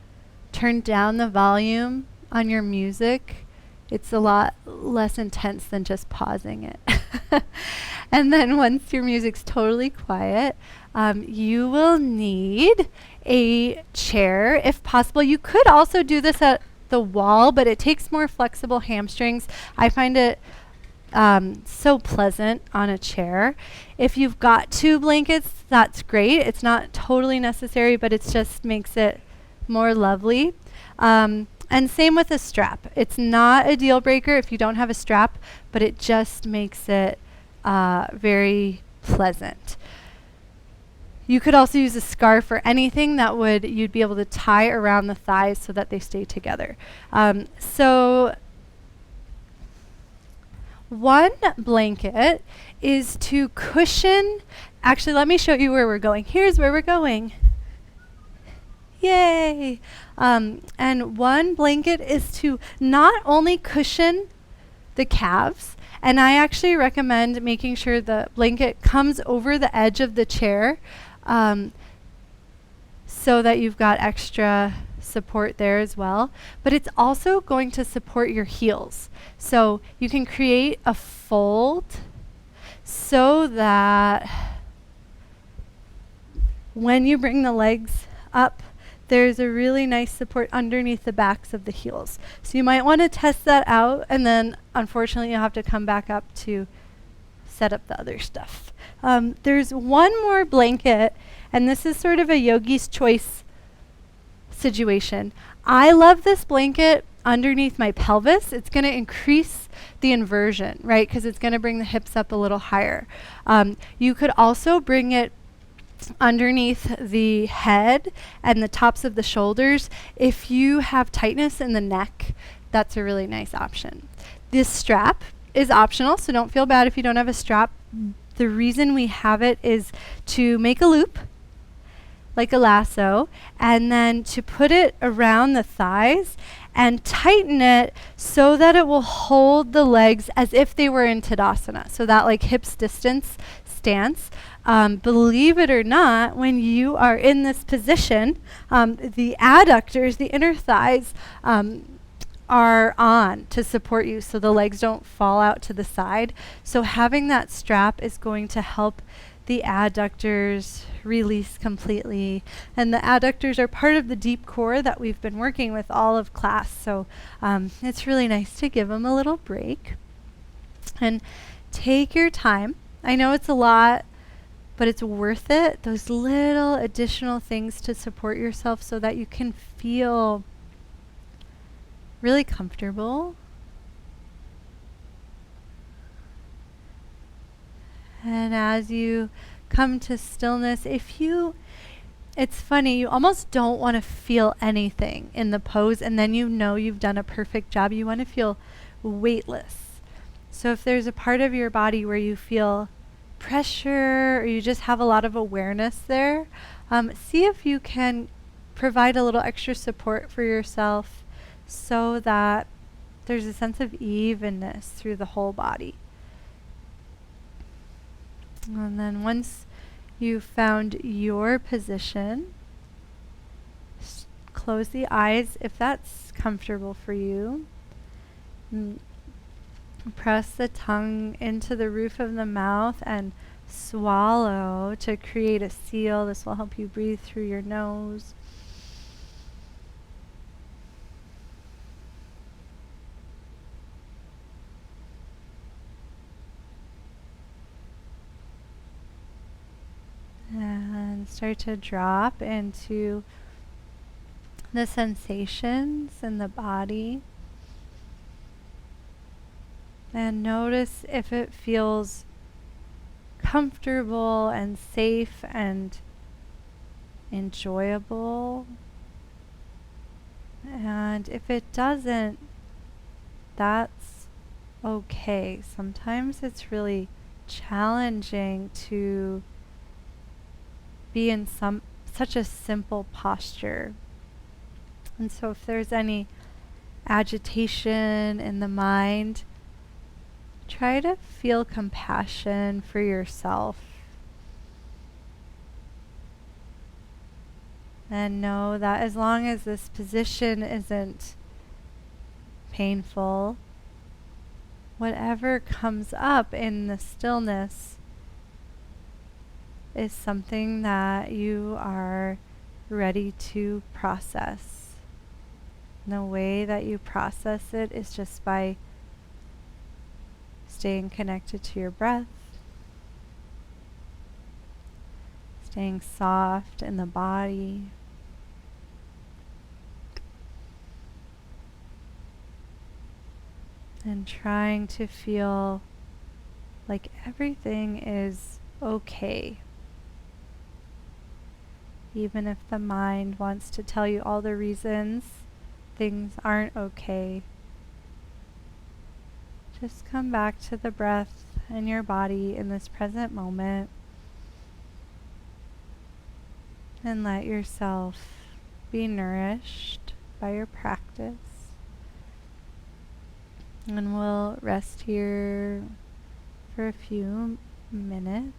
turn down the volume on your music. It's a lot less intense than just pausing it. And then once your music's totally quiet, you will need a chair if possible. You could also do this at the wall, but it takes more flexible hamstrings. I find it so pleasant on a chair. If you've got 2 blankets, that's great. It's not totally necessary, but it just makes it more lovely. And same with a strap. It's not a deal breaker if you don't have a strap, but it just makes it very pleasant. You could also use a scarf or anything that you'd be able to tie around the thighs so that they stay together. So one blanket is to cushion. Actually, let me show you where we're going. Here's where we're going. Yay! And one blanket is to not only cushion the calves, and I actually recommend making sure the blanket comes over the edge of the chair so that you've got extra support there as well, but it's also going to support your heels. So you can create a fold so that when you bring the legs up, there's a really nice support underneath the backs of the heels. So you might want to test that out, and then unfortunately you'll have to come back up to set up the other stuff. There's one more blanket, and this is sort of a yogi's choice situation. I love this blanket underneath my pelvis. It's going to increase the inversion, right? Because it's going to bring the hips up a little higher. You could also bring it underneath the head and the tops of the shoulders. If you have tightness in the neck, that's a really nice option. This strap is optional, so don't feel bad if you don't have a strap. The reason we have it is to make a loop, like a lasso, and then to put it around the thighs and tighten it so that it will hold the legs as if they were in Tadasana. So that like hips distance stance. Believe it or not, when you are in this position, the adductors, the inner thighs, are on to support you so the legs don't fall out to the side. So having that strap is going to help the adductors release completely. And the adductors are part of the deep core that we've been working with all of class. So it's really nice to give them a little break. And take your time. I know it's a lot, but it's worth it. Those little additional things to support yourself so that you can feel really comfortable. And as you come to stillness, it's funny, you almost don't want to feel anything in the pose, and then you know you've done a perfect job. You want to feel weightless. So if there's a part of your body where you feel pressure or you just have a lot of awareness there, see if you can provide a little extra support for yourself so that there's a sense of evenness through the whole body. And then once you've found your position, close the eyes if that's comfortable for you. Press the tongue into the roof of the mouth and swallow to create a seal. This will help you breathe through your nose. And start to drop into the sensations in the body. And notice if it feels comfortable and safe and enjoyable. And if it doesn't, that's okay. Sometimes it's really challenging to be in such a simple posture. And so if there's any agitation in the mind, try to feel compassion for yourself. And know that as long as this position isn't painful, whatever comes up in the stillness is something that you are ready to process. And the way that you process it is just by staying connected to your breath, staying soft in the body, and trying to feel like everything is okay. Even if the mind wants to tell you all the reasons things aren't okay, just come back to the breath and your body in this present moment and let yourself be nourished by your practice. And we'll rest here for a few minutes.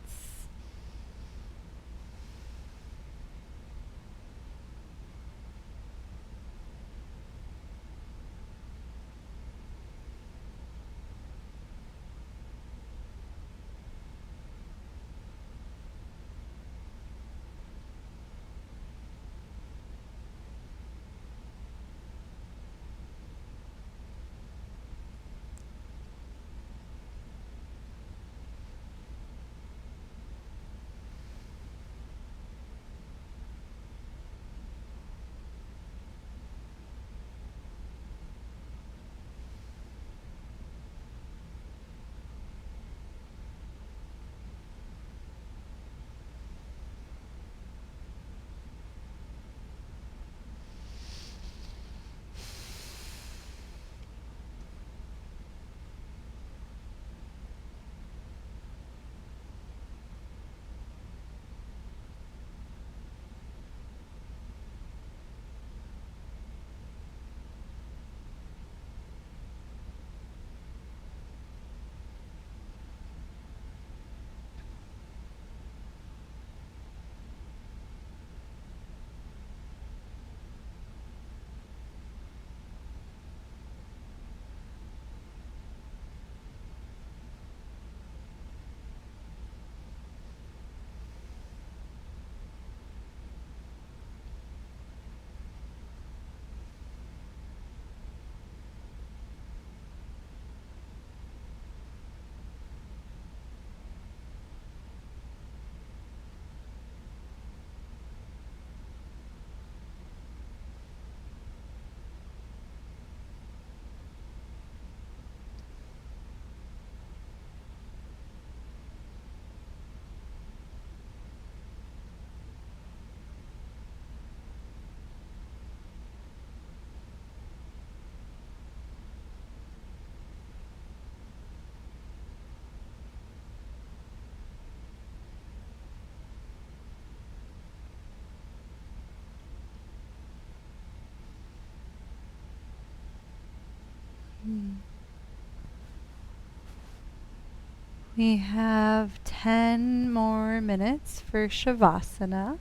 We have 10 more minutes for Shavasana.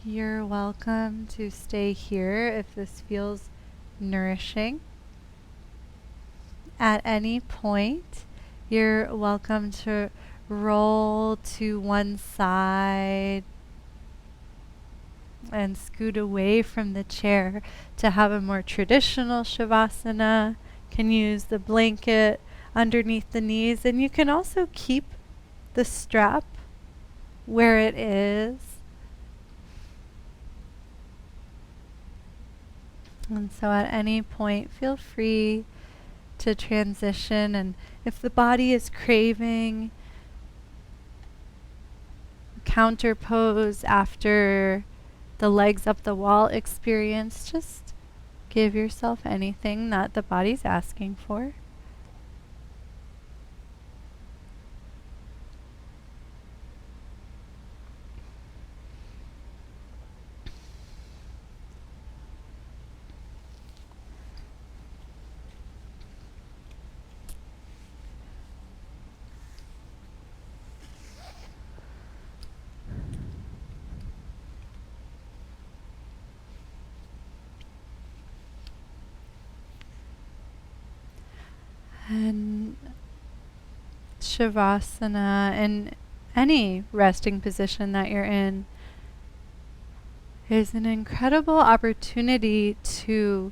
You're welcome to stay here if this feels nourishing. At any point, you're welcome to roll to one side and scoot away from the chair to have a more traditional Shavasana. Can use the blanket underneath the knees, and you can also keep the strap where it is. And so at any point, feel free to transition, and if the body is craving counter pose after the legs up the wall experience, just give yourself anything that the body's asking for. And Shavasana, in any resting position that you're in, is an incredible opportunity to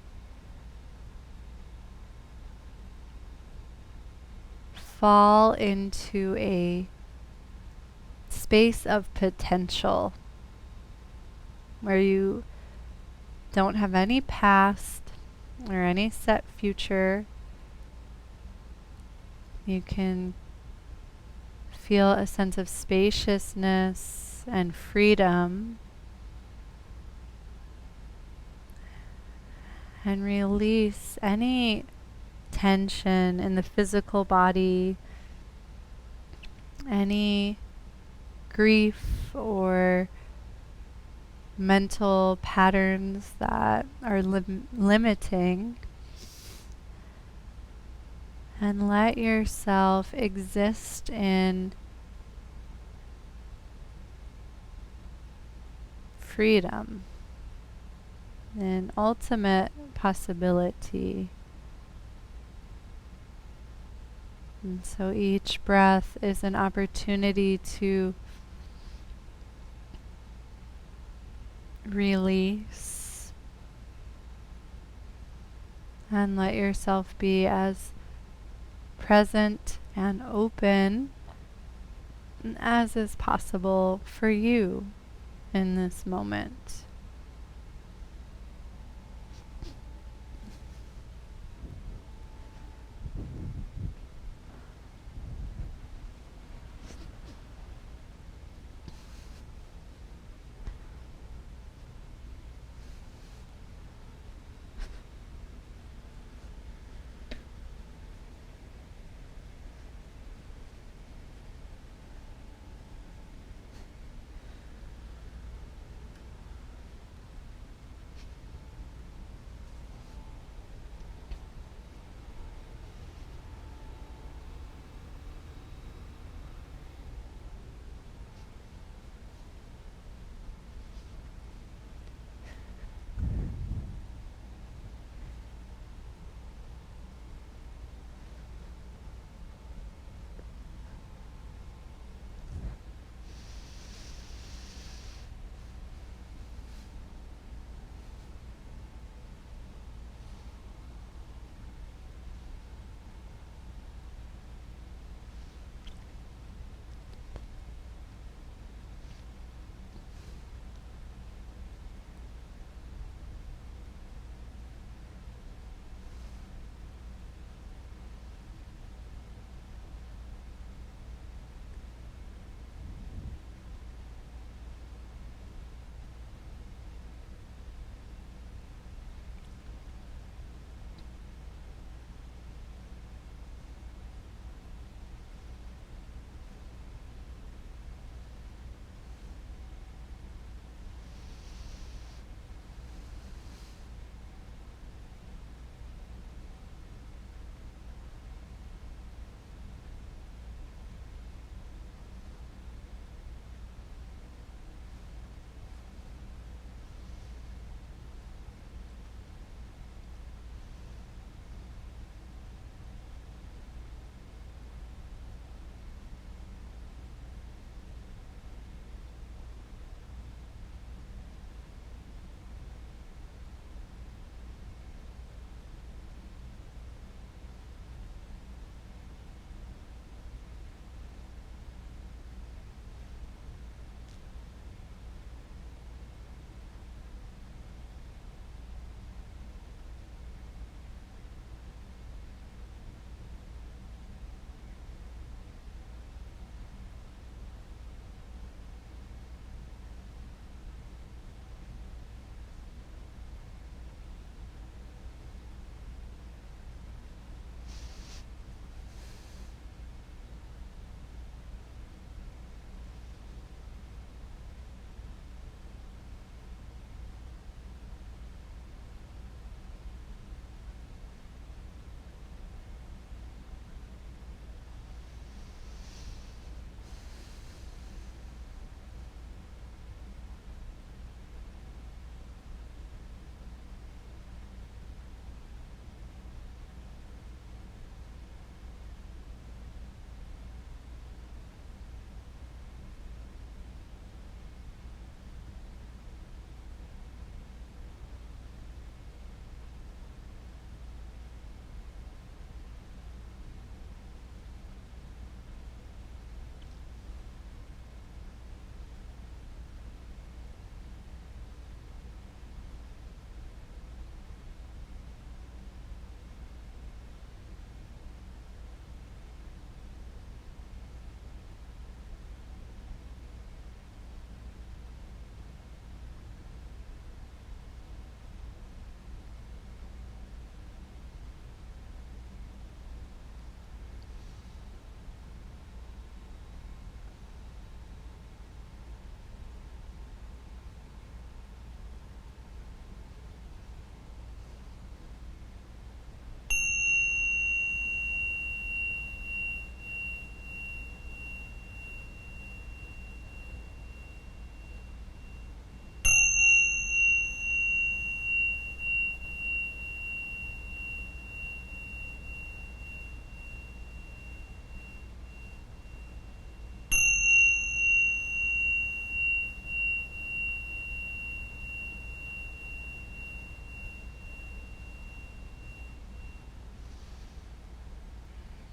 fall into a space of potential where you don't have any past or any set future. You can feel a sense of spaciousness and freedom, and release any tension in the physical body, any grief or mental patterns that are limiting. And let yourself exist in freedom, in ultimate possibility. And so each breath is an opportunity to release and let yourself be as present and open as is possible for you in this moment.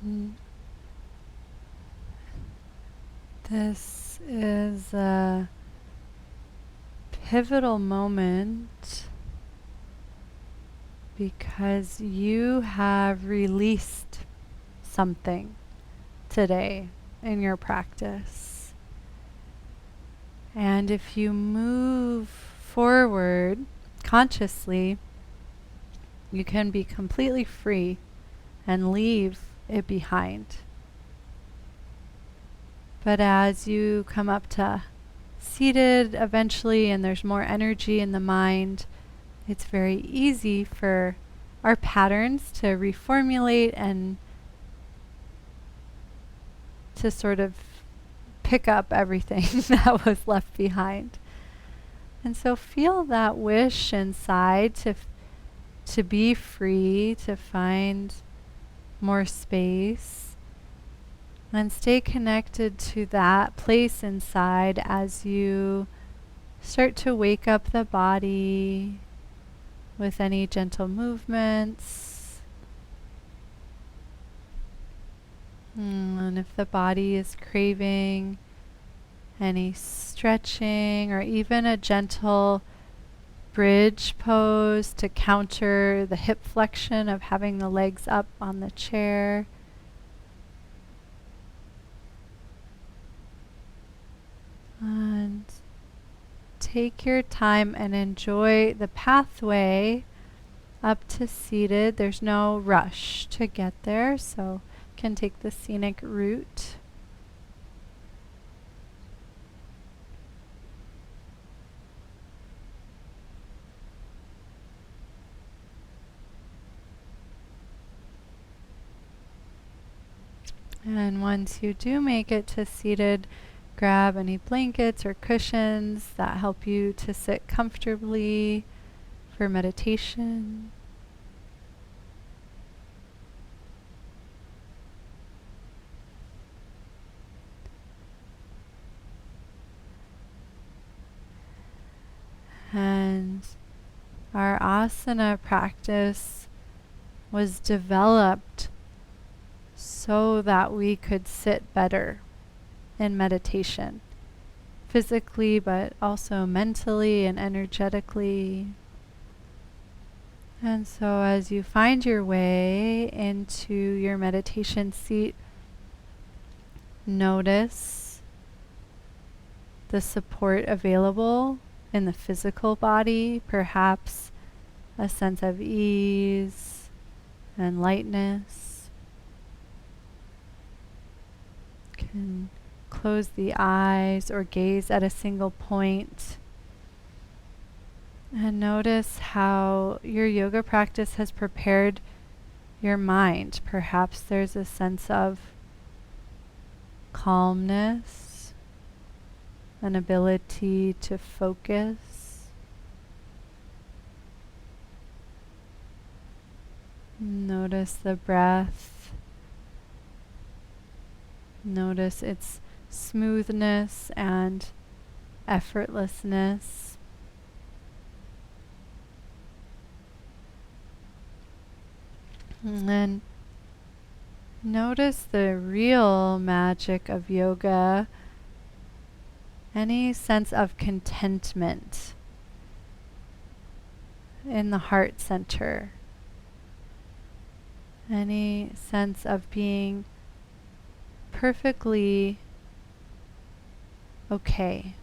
Mm. This is a pivotal moment because you have released something today in your practice. And if you move forward consciously, you can be completely free and leave it behind. But as you come up to seated eventually and there's more energy in the mind, it's very easy for our patterns to reformulate and to sort of pick up everything that was left behind. And so feel that wish inside to be free, to find more space, and stay connected to that place inside as you start to wake up the body with any gentle movements. And if the body is craving any stretching or even a gentle bridge pose to counter the hip flexion of having the legs up on the chair. And take your time and enjoy the pathway up to seated. There's no rush to get there, so you can take the scenic route. And once you do make it to seated, grab any blankets or cushions that help you to sit comfortably for meditation. And our asana practice was developed so that we could sit better in meditation, physically, but also mentally and energetically. And so as you find your way into your meditation seat, notice the support available in the physical body, perhaps a sense of ease and lightness. Can close the eyes or gaze at a single point. And notice how your yoga practice has prepared your mind. Perhaps there's a sense of calmness, an ability to focus. Notice the breath. Notice its smoothness and effortlessness. And then notice the real magic of yoga, any sense of contentment in the heart center, any sense of being perfectly okay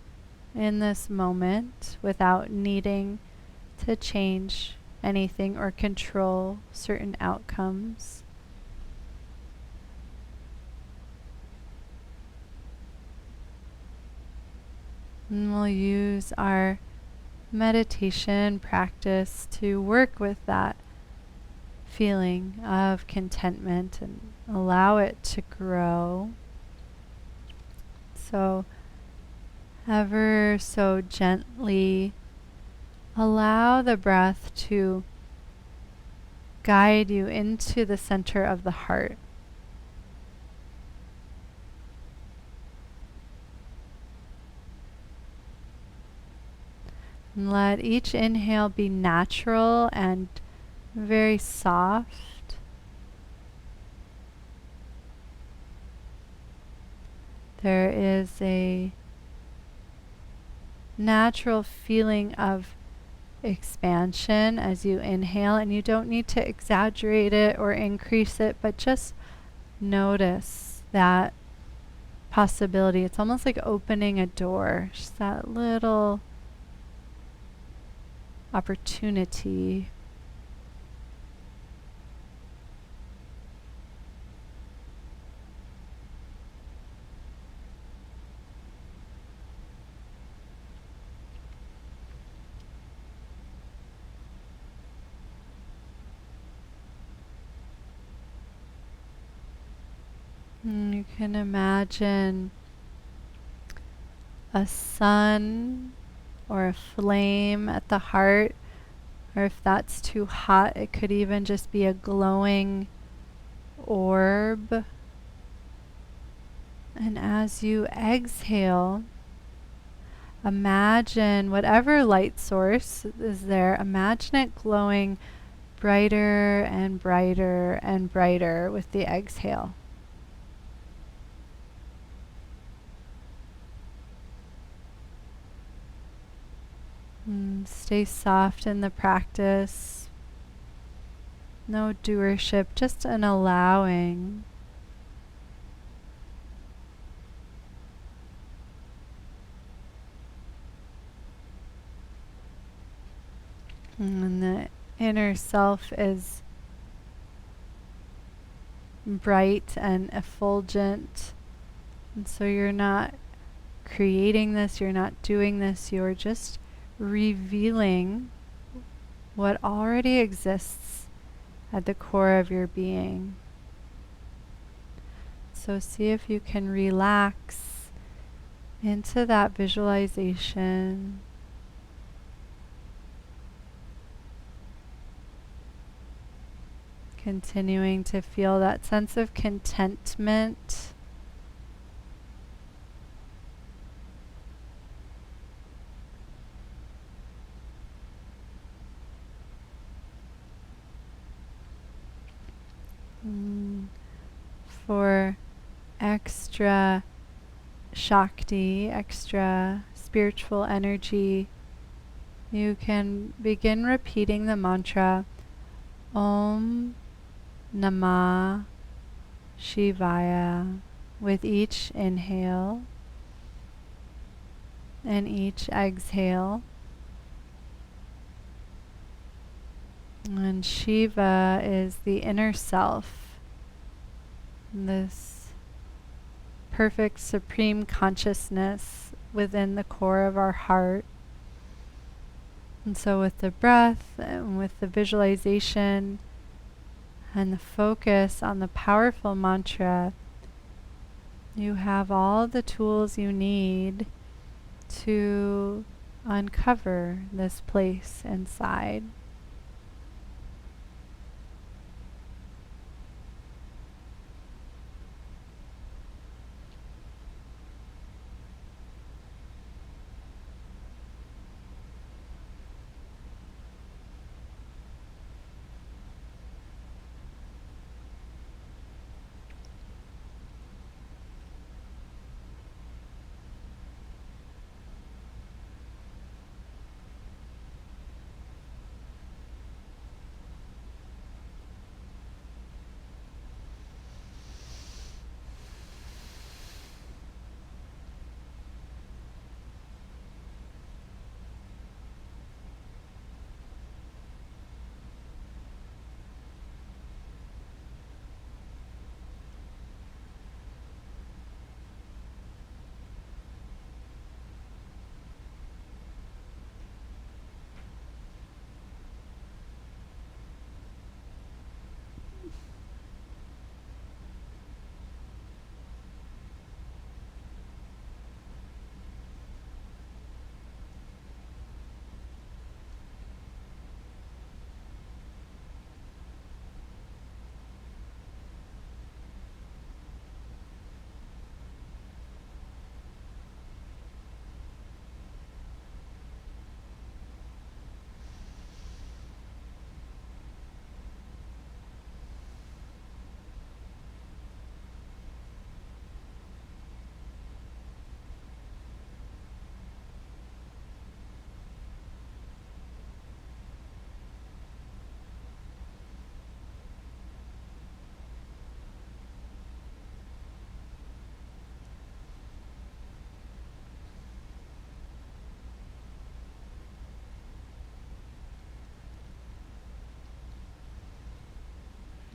in this moment without needing to change anything or control certain outcomes. And we'll use our meditation practice to work with that feeling of contentment and allow it to grow. So ever so gently allow the breath to guide you into the center of the heart. And let each inhale be natural and very soft. there is a natural feeling of expansion as you inhale, and you don't need to exaggerate it or increase it, but just notice that possibility. It's almost like opening a door, just that little opportunity. You can imagine a sun or a flame at the heart, or if that's too hot, it could even just be a glowing orb. And as you exhale, imagine whatever light source is there, imagine it glowing brighter and brighter and brighter with the exhale. Stay soft in the practice. No doership, just an allowing. And the inner self is bright and effulgent. And so you're not creating this, you're not doing this, you're just revealing what already exists at the core of your being. So see if you can relax into that visualization. Continuing to feel that sense of contentment. For extra Shakti, extra spiritual energy, you can begin repeating the mantra Om Namah Shivaya with each inhale and each exhale. And Shiva is the inner self, this perfect supreme consciousness within the core of our heart. And so with the breath and with the visualization and the focus on the powerful mantra, you have all the tools you need to uncover this place inside.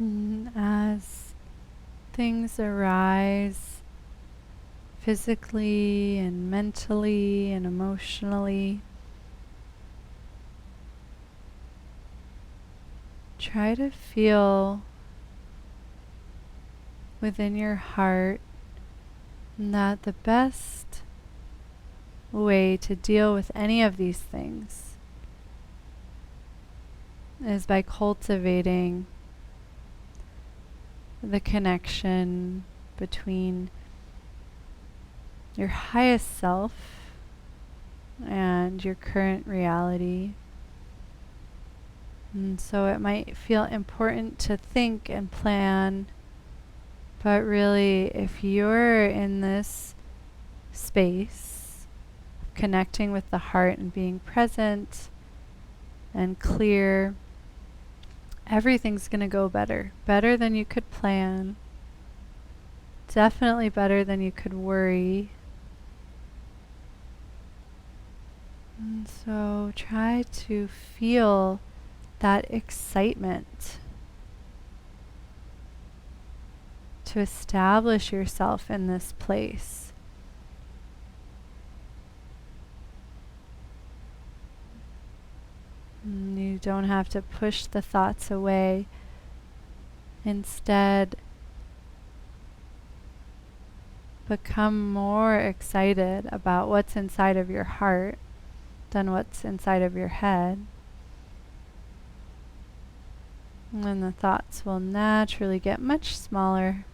As things arise physically and mentally and emotionally, try to feel within your heart that the best way to deal with any of these things is by cultivating the connection between your highest self and your current reality. And so it might feel important to think and plan, but really, if you're in this space, connecting with the heart and being present and clear, everything's going to go better. Better than you could plan. Definitely better than you could worry. And so try to feel that excitement to establish yourself in this place. And you don't have to push the thoughts away. Instead, become more excited about what's inside of your heart than what's inside of your head. And then the thoughts will naturally get much smaller.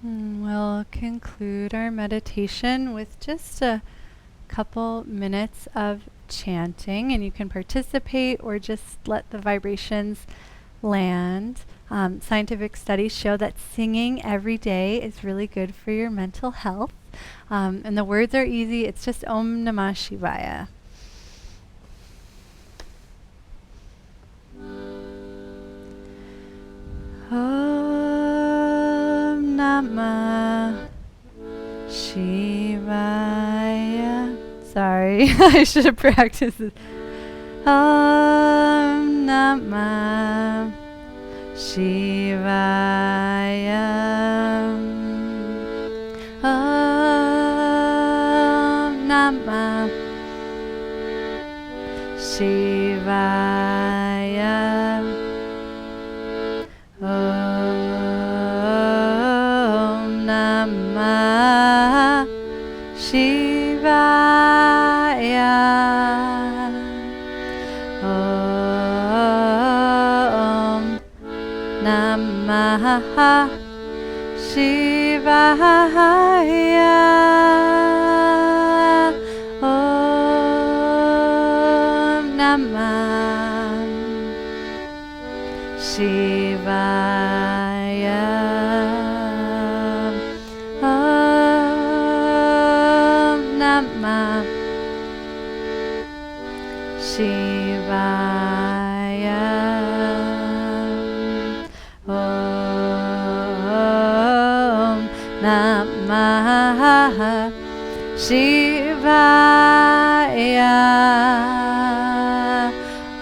We'll conclude our meditation with just a couple minutes of chanting, and you can participate or just let the vibrations land. Scientific studies show that singing every day is really good for your mental health. And the words are easy. It's just Om Namah Shivaya. Om Namah Shivaya. Sorry, I should have practiced this. Om Namah Shivaya. Om Namah Shivaya. Om Namah Shivaya. Om Namah Shivaya. Om Namah Shivaya. Om Namah Shivaya. Om Namah Shivaya. Om Namah Shivaya.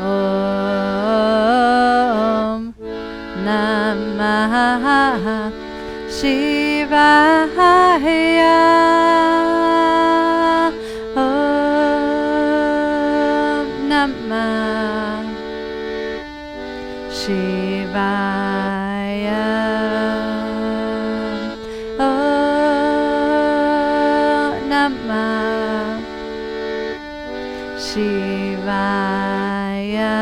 Om Namah Shivaya. Om Namah Shivaya.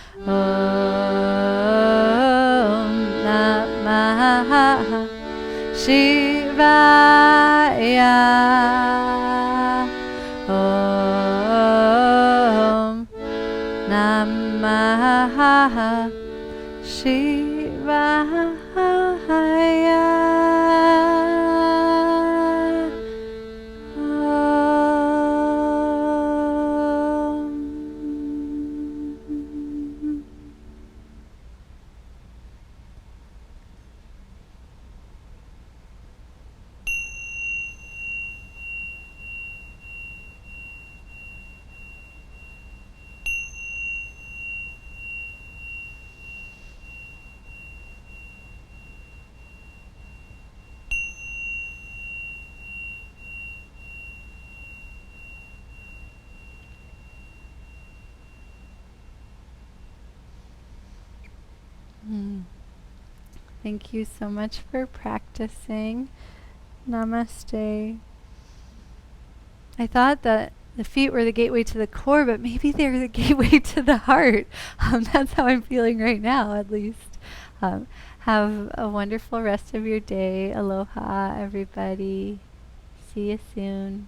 Om Namah Shivaya. Om Namah Shivaya. Thank you so much for practicing. Namaste. I thought that the feet were the gateway to the core, but maybe they're the gateway to the heart. That's how I'm feeling right now, at least. Have a wonderful rest of your day. Aloha, everybody. See you soon.